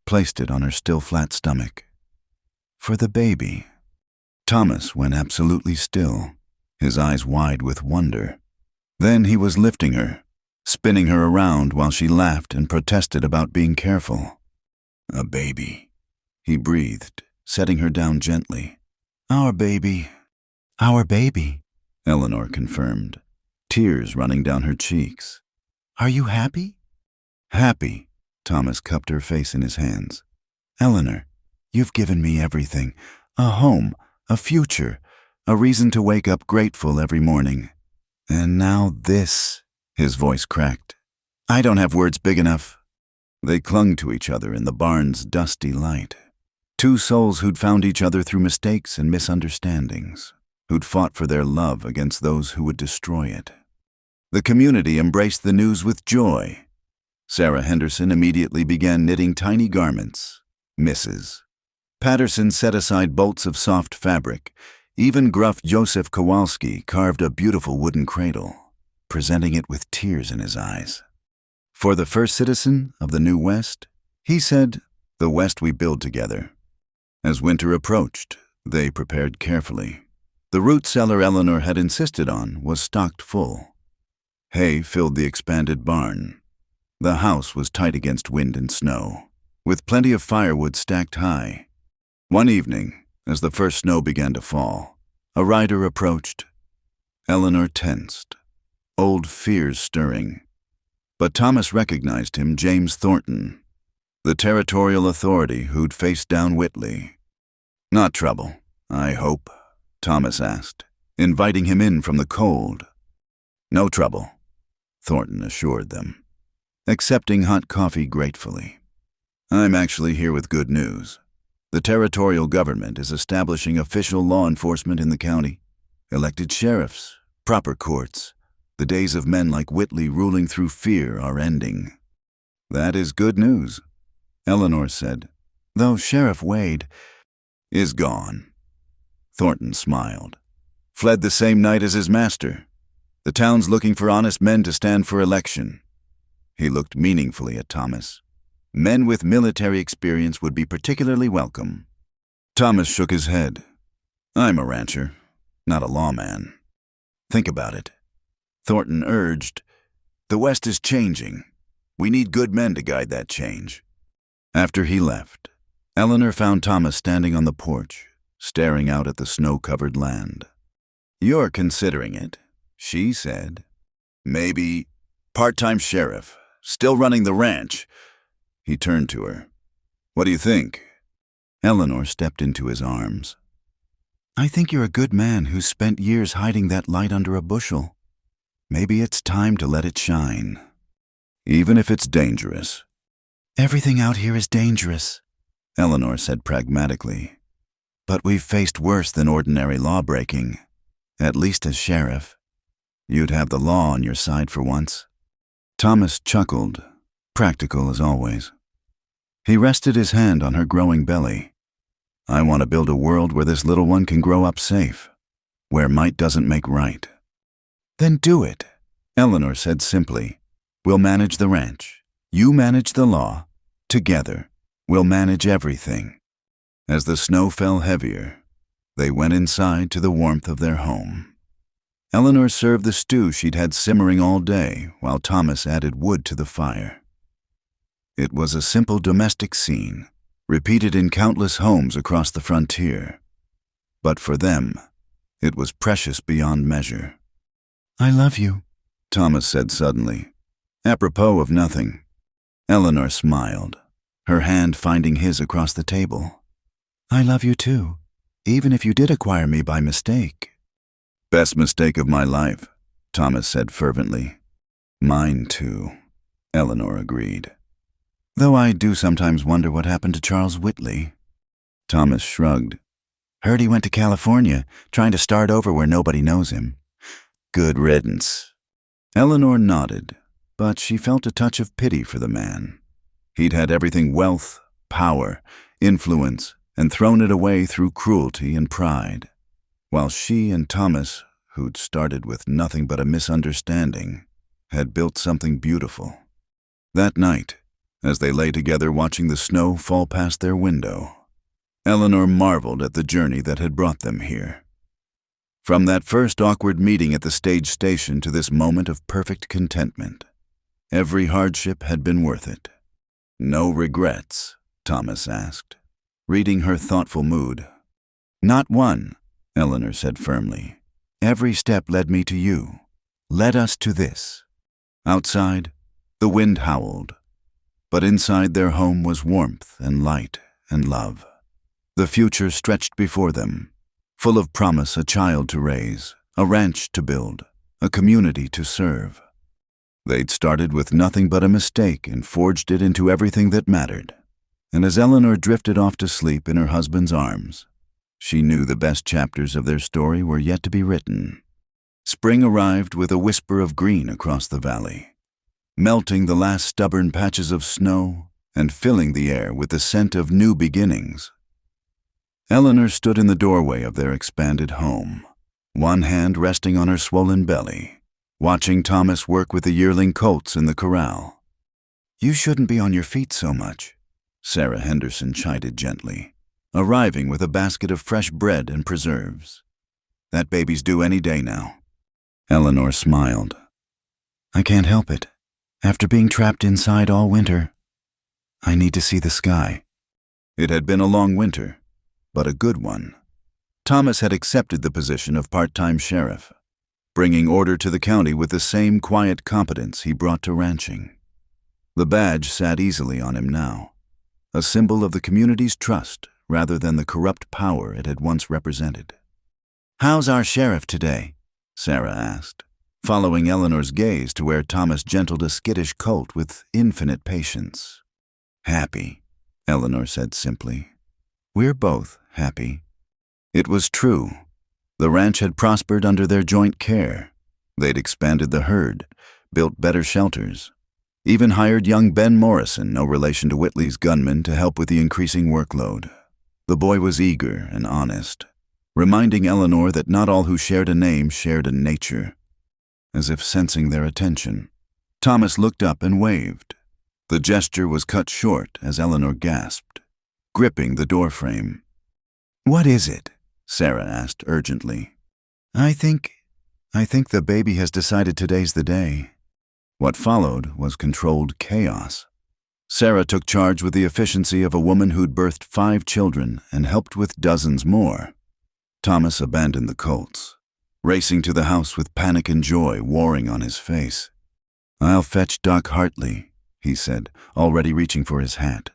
placed it on her still flat stomach. "For the baby." Thomas went absolutely still, his eyes wide with wonder. Then he was lifting her, spinning her around while she laughed and protested about being careful. "A baby," he breathed, setting her down gently. "Our baby." "Our baby," Eleanor confirmed, tears running down her cheeks. "Are you happy?" "Happy," Thomas cupped her face in his hands. "Eleanor, you've given me everything. A home, a future, a reason to wake up grateful every morning. And now this," his voice cracked. "I don't have words big enough." They clung to each other in the barn's dusty light. Two souls who'd found each other through mistakes and misunderstandings, who'd fought for their love against those who would destroy it. The community embraced the news with joy. Sarah Henderson immediately began knitting tiny garments, Mrs. Patterson set aside bolts of soft fabric. Even gruff Joseph Kowalski carved a beautiful wooden cradle, presenting it with tears in his eyes. For the first citizen of the new West, he said, "The West we build together." As winter approached, they prepared carefully. The root cellar Eleanor had insisted on was stocked full. Hay filled the expanded barn. The house was tight against wind and snow, with plenty of firewood stacked high. One evening, as the first snow began to fall, a rider approached. Eleanor tensed, old fears stirring. But Thomas recognized him, James Thornton, the territorial authority who'd faced down Whitley. "Not trouble, I hope?" Thomas asked, inviting him in from the cold. "No trouble," Thornton assured them, accepting hot coffee gratefully. "I'm actually here with good news. The territorial government is establishing official law enforcement in the county, elected sheriffs, proper courts. The days of men like Whitley ruling through fear are ending." "That is good news," Eleanor said, "though Sheriff Wade is gone." Thornton smiled. "Fled the same night as his master. The town's looking for honest men to stand for election." He looked meaningfully at Thomas. "Men with military experience would be particularly welcome." Thomas shook his head. "I'm a rancher, not a lawman." "Think about it," Thornton urged. "The West is changing. We need good men to guide that change." After he left, Eleanor found Thomas standing on the porch, staring out at the snow-covered land. "You're considering it," she said. "Maybe part-time sheriff, still running the ranch." He turned to her. "What do you think?" Eleanor stepped into his arms. "I think you're a good man who's spent years hiding that light under a bushel. Maybe it's time to let it shine. Even if it's dangerous." "Everything out here is dangerous," Eleanor said pragmatically. "But we've faced worse than ordinary law-breaking, at least as sheriff. You'd have the law on your side for once." Thomas chuckled, practical as always. He rested his hand on her growing belly. "I want to build a world where this little one can grow up safe, where might doesn't make right." "Then do it," Eleanor said simply. "We'll manage the ranch. You manage the law. Together, we'll manage everything." As the snow fell heavier, they went inside to the warmth of their home. Eleanor served the stew she'd had simmering all day, while Thomas added wood to the fire. It was a simple domestic scene, repeated in countless homes across the frontier. But for them, it was precious beyond measure. "I love you," Thomas said suddenly, apropos of nothing. Eleanor smiled, her hand finding his across the table. "I love you too, even if you did acquire me by mistake." "Best mistake of my life," Thomas said fervently. "Mine too," Eleanor agreed. "Though I do sometimes wonder what happened to Charles Whitley." Thomas shrugged. "Heard he went to California, trying to start over where nobody knows him." "Good riddance." Eleanor nodded, but she felt a touch of pity for the man. He'd had everything: wealth, power, influence, and thrown it away through cruelty and pride, while she and Thomas, who'd started with nothing but a misunderstanding, had built something beautiful. That night, as they lay together watching the snow fall past their window, Eleanor marveled at the journey that had brought them here. From that first awkward meeting at the stage station to this moment of perfect contentment, every hardship had been worth it. "No regrets?" Thomas asked, reading her thoughtful mood. "Not one," Eleanor said firmly. "Every step led me to you, led us to this." Outside, the wind howled, but inside their home was warmth and light and love. The future stretched before them, full of promise: a child to raise, a ranch to build, a community to serve. They'd started with nothing but a mistake and forged it into everything that mattered. And as Eleanor drifted off to sleep in her husband's arms, she knew the best chapters of their story were yet to be written. Spring arrived with a whisper of green across the valley, melting the last stubborn patches of snow and filling the air with the scent of new beginnings. Eleanor stood in the doorway of their expanded home, one hand resting on her swollen belly, watching Thomas work with the yearling colts in the corral. "You shouldn't be on your feet so much," Sarah Henderson chided gently, arriving with a basket of fresh bread and preserves. "That baby's due any day now." Eleanor smiled. "I can't help it. After being trapped inside all winter, I need to see the sky. It had been a long winter, but a good one. Thomas had accepted the position of part-time sheriff, bringing order to the county with the same quiet competence he brought to ranching. The badge sat easily on him now, a symbol of the community's trust rather than the corrupt power it had once represented. "How's our sheriff today?" Sarah asked, following Eleanor's gaze to where Thomas gentled a skittish colt with infinite patience. "Happy," Eleanor said simply. "We're both happy." It was true. The ranch had prospered under their joint care. They'd expanded the herd, built better shelters, even hired young Ben Morrison, no relation to Whitley's gunman, to help with the increasing workload. The boy was eager and honest, reminding Eleanor that not all who shared a name shared a nature. As if sensing their attention, Thomas looked up and waved. The gesture was cut short as Eleanor gasped, gripping the doorframe. "What is it?" Sarah asked urgently. I think the baby has decided today's the day." What followed was controlled chaos. Sarah took charge with the efficiency of a woman who'd birthed 5 children and helped with dozens more. Thomas abandoned the colts, racing to the house with panic and joy warring on his face. "I'll fetch Doc Hartley," he said, already reaching for his hat.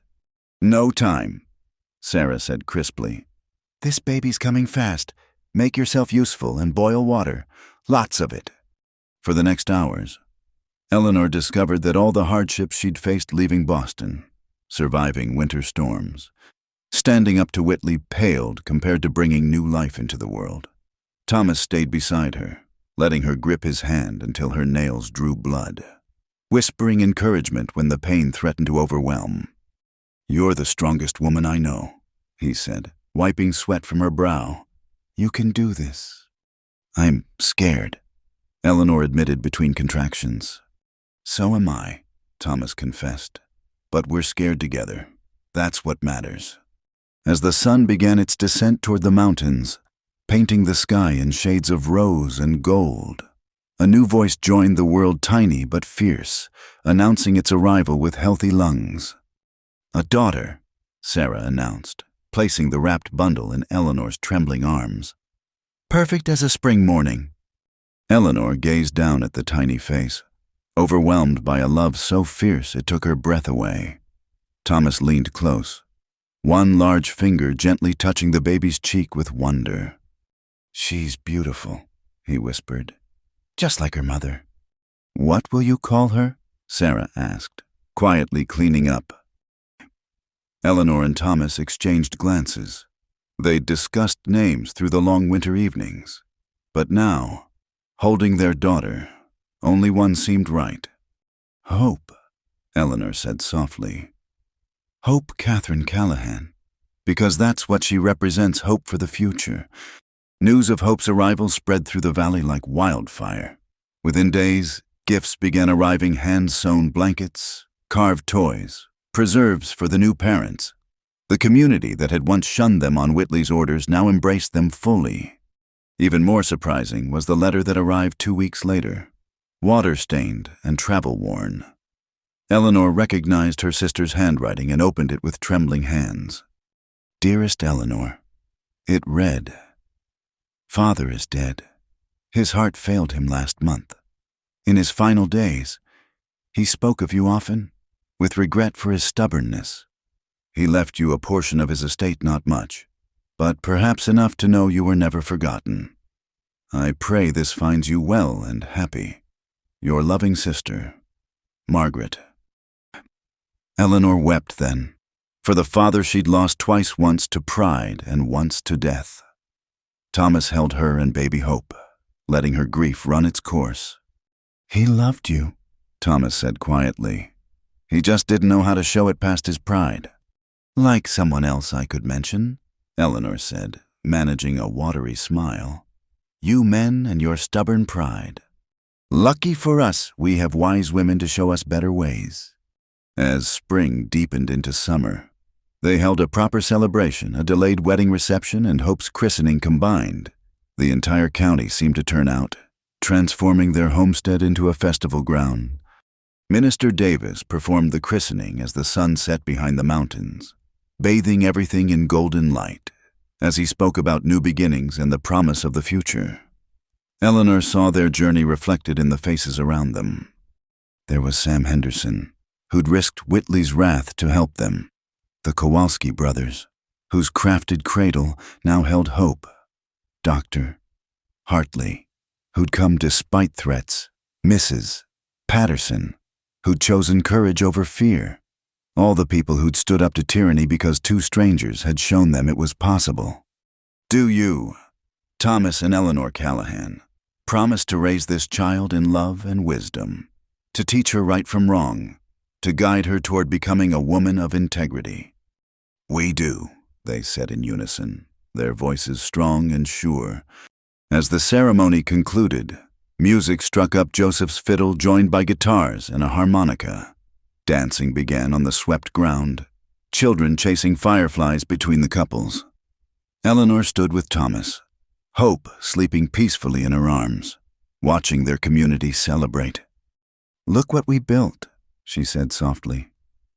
"No time," Sarah said crisply. "This baby's coming fast. Make yourself useful and boil water. Lots of it." For the next hours, Eleanor discovered that all the hardships she'd faced leaving Boston, surviving winter storms, standing up to Whitley, paled compared to bringing new life into the world. Thomas stayed beside her, letting her grip his hand until her nails drew blood, whispering encouragement when the pain threatened to overwhelm. "You're the strongest woman I know," he said, wiping sweat from her brow. "You can do this." "I'm scared," Eleanor admitted between contractions. "So am I," Thomas confessed. "But we're scared together. That's what matters." As the sun began its descent toward the mountains, painting the sky in shades of rose and gold, a new voice joined the world, tiny but fierce, announcing its arrival with healthy lungs. "A daughter," Sarah announced, placing the wrapped bundle in Eleanor's trembling arms. "Perfect as a spring morning." Eleanor gazed down at the tiny face, overwhelmed by a love so fierce it took her breath away. Thomas leaned close, one large finger gently touching the baby's cheek with wonder. "She's beautiful," he whispered, "just like her mother." "What will you call her?" Sarah asked, quietly cleaning up. Eleanor and Thomas exchanged glances. They'd discussed names through the long winter evenings, but now, holding their daughter, only one seemed right. "Hope," Eleanor said softly. "Hope Catherine Callahan, because that's what she represents, hope for the future." News of Hope's arrival spread through the valley like wildfire. Within days, gifts began arriving: hand-sewn blankets, carved toys, preserves for the new parents. The community that had once shunned them on Whitley's orders now embraced them fully. Even more surprising was the letter that arrived 2 weeks later, water-stained and travel-worn. Eleanor recognized her sister's handwriting and opened it with trembling hands. "Dearest Eleanor," it read, "Father is dead. His heart failed him last month. In his final days, he spoke of you often, with regret for his stubbornness. He left you a portion of his estate, not much, but perhaps enough to know you were never forgotten. I pray this finds you well and happy. Your loving sister, Margaret." Eleanor wept then, for the father she'd lost twice, once to pride and once to death. Thomas held her and baby Hope, letting her grief run its course. "He loved you," Thomas said quietly. "He just didn't know how to show it past his pride." "Like someone else I could mention," Eleanor said, managing a watery smile. "You men and your stubborn pride. Lucky for us, we have wise women to show us better ways." As spring deepened into summer, they held a proper celebration, a delayed wedding reception and Hope's christening combined. The entire county seemed to turn out, transforming their homestead into a festival ground. Minister Davis performed the christening as the sun set behind the mountains, bathing everything in golden light, as he spoke about new beginnings and the promise of the future. Eleanor saw their journey reflected in the faces around them. There was Sam Henderson, who'd risked Whitley's wrath to help them. The Kowalski brothers, whose crafted cradle now held hope. Dr. Hartley, who'd come despite threats. Mrs. Patterson, who'd chosen courage over fear. All the people who'd stood up to tyranny because two strangers had shown them it was possible. Do you, Thomas and Eleanor Callahan, promise to raise this child in love and wisdom, to teach her right from wrong, to guide her toward becoming a woman of integrity? We do, they said in unison, their voices strong and sure. As the ceremony concluded, music struck up Joseph's fiddle joined by guitars and a harmonica. Dancing began on the swept ground, children chasing fireflies between the couples. Eleanor stood with Thomas, Hope sleeping peacefully in her arms, watching their community celebrate. "Look what we built," she said softly.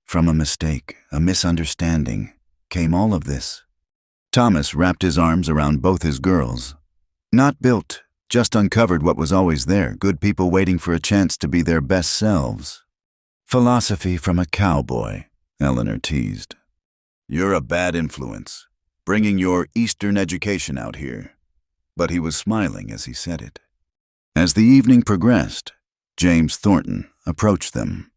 "From a mistake, a misunderstanding, came all of this." Thomas wrapped his arms around both his girls. "Not built, just uncovered what was always there, good people waiting for a chance to be their best selves." "Philosophy from a cowboy," Eleanor teased. "You're a bad influence, bringing your Eastern education out here." But he was smiling as he said it. As the evening progressed, James Thornton approached them.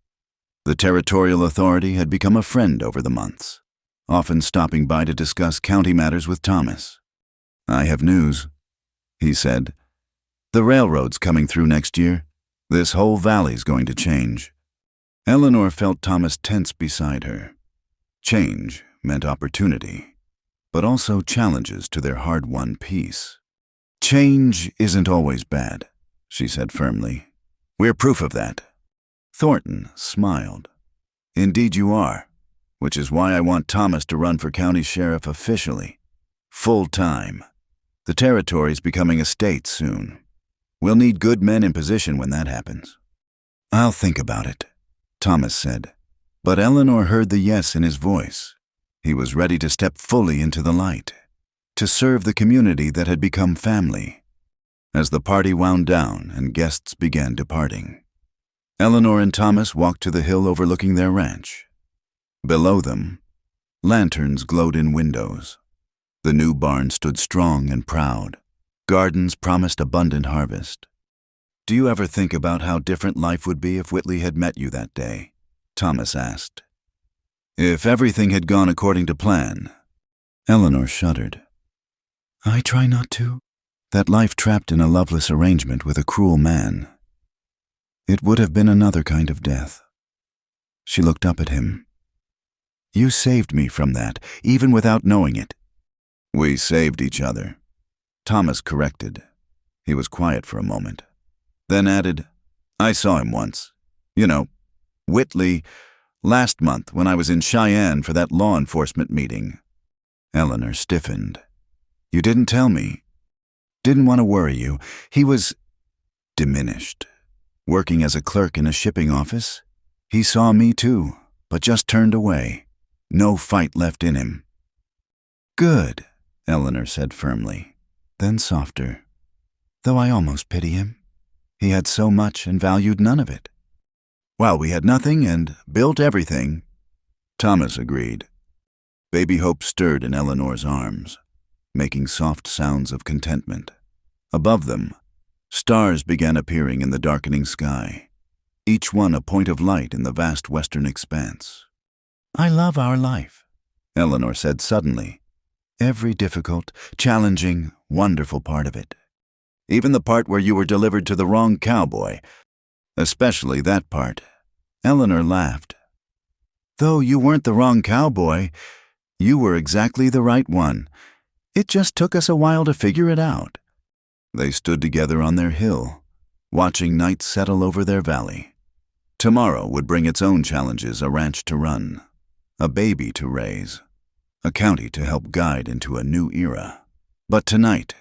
The territorial authority had become a friend over the months, often stopping by to discuss county matters with Thomas. "I have news," he said. "The railroad's coming through next year. This whole valley's going to change." Eleanor felt Thomas tense beside her. Change meant opportunity, but also challenges to their hard-won peace. "Change isn't always bad," she said firmly. "We're proof of that." Thornton smiled. "Indeed you are, which is why I want Thomas to run for county sheriff officially, full-time. The territory's becoming a state soon. We'll need good men in position when that happens." "I'll think about it," Thomas said, but Eleanor heard the yes in his voice. He was ready to step fully into the light, to serve the community that had become family. As the party wound down and guests began departing, Eleanor and Thomas walked to the hill overlooking their ranch. Below them, lanterns glowed in windows. The new barn stood strong and proud. Gardens promised abundant harvest. "Do you ever think about how different life would be if Whitley had met you that day?" Thomas asked. "If everything had gone according to plan?" Eleanor shuddered. "I try not to. That life trapped in a loveless arrangement with a cruel man. It would have been another kind of death." She looked up at him. "You saved me from that, even without knowing it." "We saved each other," Thomas corrected. He was quiet for a moment, then added, "I saw him once. You know, Whitley, last month when I was in Cheyenne for that law enforcement meeting." Eleanor stiffened. "You didn't tell me." "Didn't want to worry you. He was diminished. Working as a clerk in a shipping office. He saw me too, but just turned away. No fight left in him." "Good," Eleanor said firmly, then softer. "Though I almost pity him. He had so much and valued none of it." "While we had nothing and built everything," Thomas agreed. Baby hope stirred in Eleanor's arms, making soft sounds of contentment. Above them, stars began appearing in the darkening sky, each one a point of light in the vast western expanse. "I love our life," Eleanor said suddenly. "Every difficult, challenging, wonderful part of it. Even the part where you were delivered to the wrong cowboy. Especially that part." Eleanor laughed. "Though you weren't the wrong cowboy, you were exactly the right one. It just took us a while to figure it out." They stood together on their hill, watching night settle over their valley. Tomorrow would bring its own challenges, a ranch to run, a baby to raise, a county to help guide into a new era. But tonight,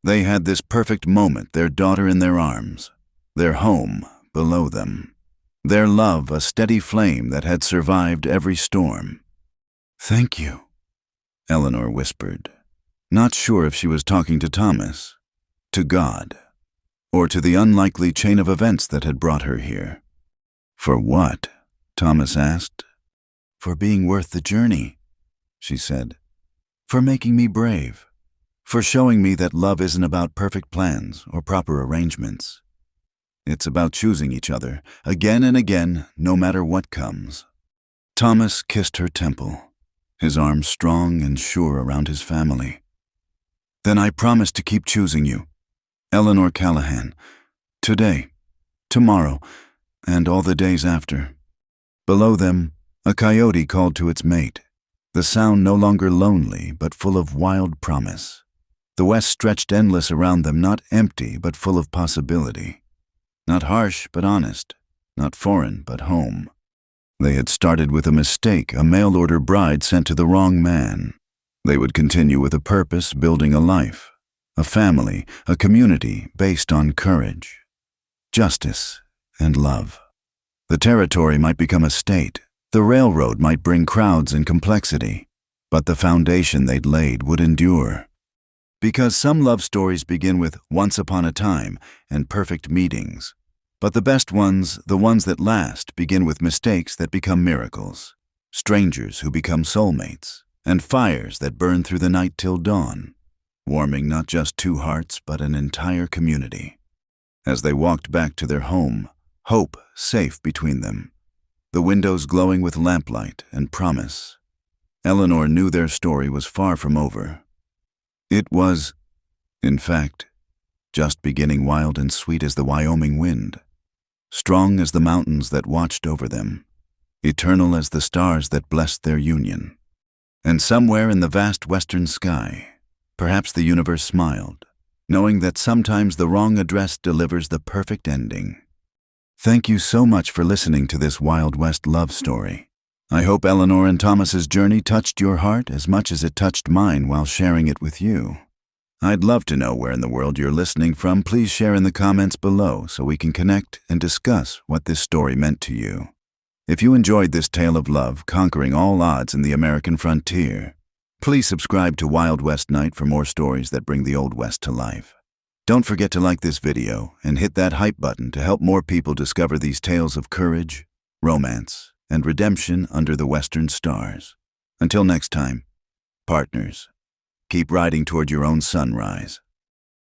they had this perfect moment, their daughter in their arms, their home below them. their love a steady flame that had survived every storm. "Thank you," Eleanor whispered, not sure if she was talking to Thomas, to God, or to the unlikely chain of events that had brought her here. "For what?" Thomas asked. "For being worth the journey," she said. "For making me brave. For showing me that love isn't about perfect plans or proper arrangements. It's about choosing each other, again and again, no matter what comes." Thomas kissed her temple, his arms strong and sure around his family. "Then I promise to keep choosing you, Eleanor Callahan, today, tomorrow, and all the days after." Below them, a coyote called to its mate, the sound no longer lonely but full of wild promise. The west stretched endless around them, not empty but full of possibility. Not harsh but honest, not foreign but home. They had started with a mistake, a mail-order bride sent to the wrong man. They would continue with a purpose, building a life, a family, a community based on courage, justice, and love. The territory might become a state, the railroad might bring crowds and complexity, but the foundation they'd laid would endure. Because some love stories begin with once upon a time and perfect meetings, but the best ones, the ones that last, begin with mistakes that become miracles, strangers who become soulmates, and fires that burn through the night till dawn, warming not just two hearts but an entire community. As they walked back to their home, hope safe between them, the windows glowing with lamplight and promise, Eleanor knew their story was far from over. It was, in fact, just beginning, wild and sweet as the Wyoming wind, strong as the mountains that watched over them, eternal as the stars that blessed their union. And somewhere in the vast western sky, perhaps the universe smiled, knowing that sometimes the wrong address delivers the perfect ending. Thank you so much for listening to this Wild West love story. I hope Eleanor and Thomas's journey touched your heart as much as it touched mine while sharing it with you. I'd love to know where in the world you're listening from. Please share in the comments below so we can connect and discuss what this story meant to you. If you enjoyed this tale of love conquering all odds in the American frontier, please subscribe to Wild West Night for more stories that bring the Old West to life. Don't forget to like this video and hit that hype button to help more people discover these tales of courage, romance, and redemption under the western stars. Until next time, partners, keep riding toward your own sunrise.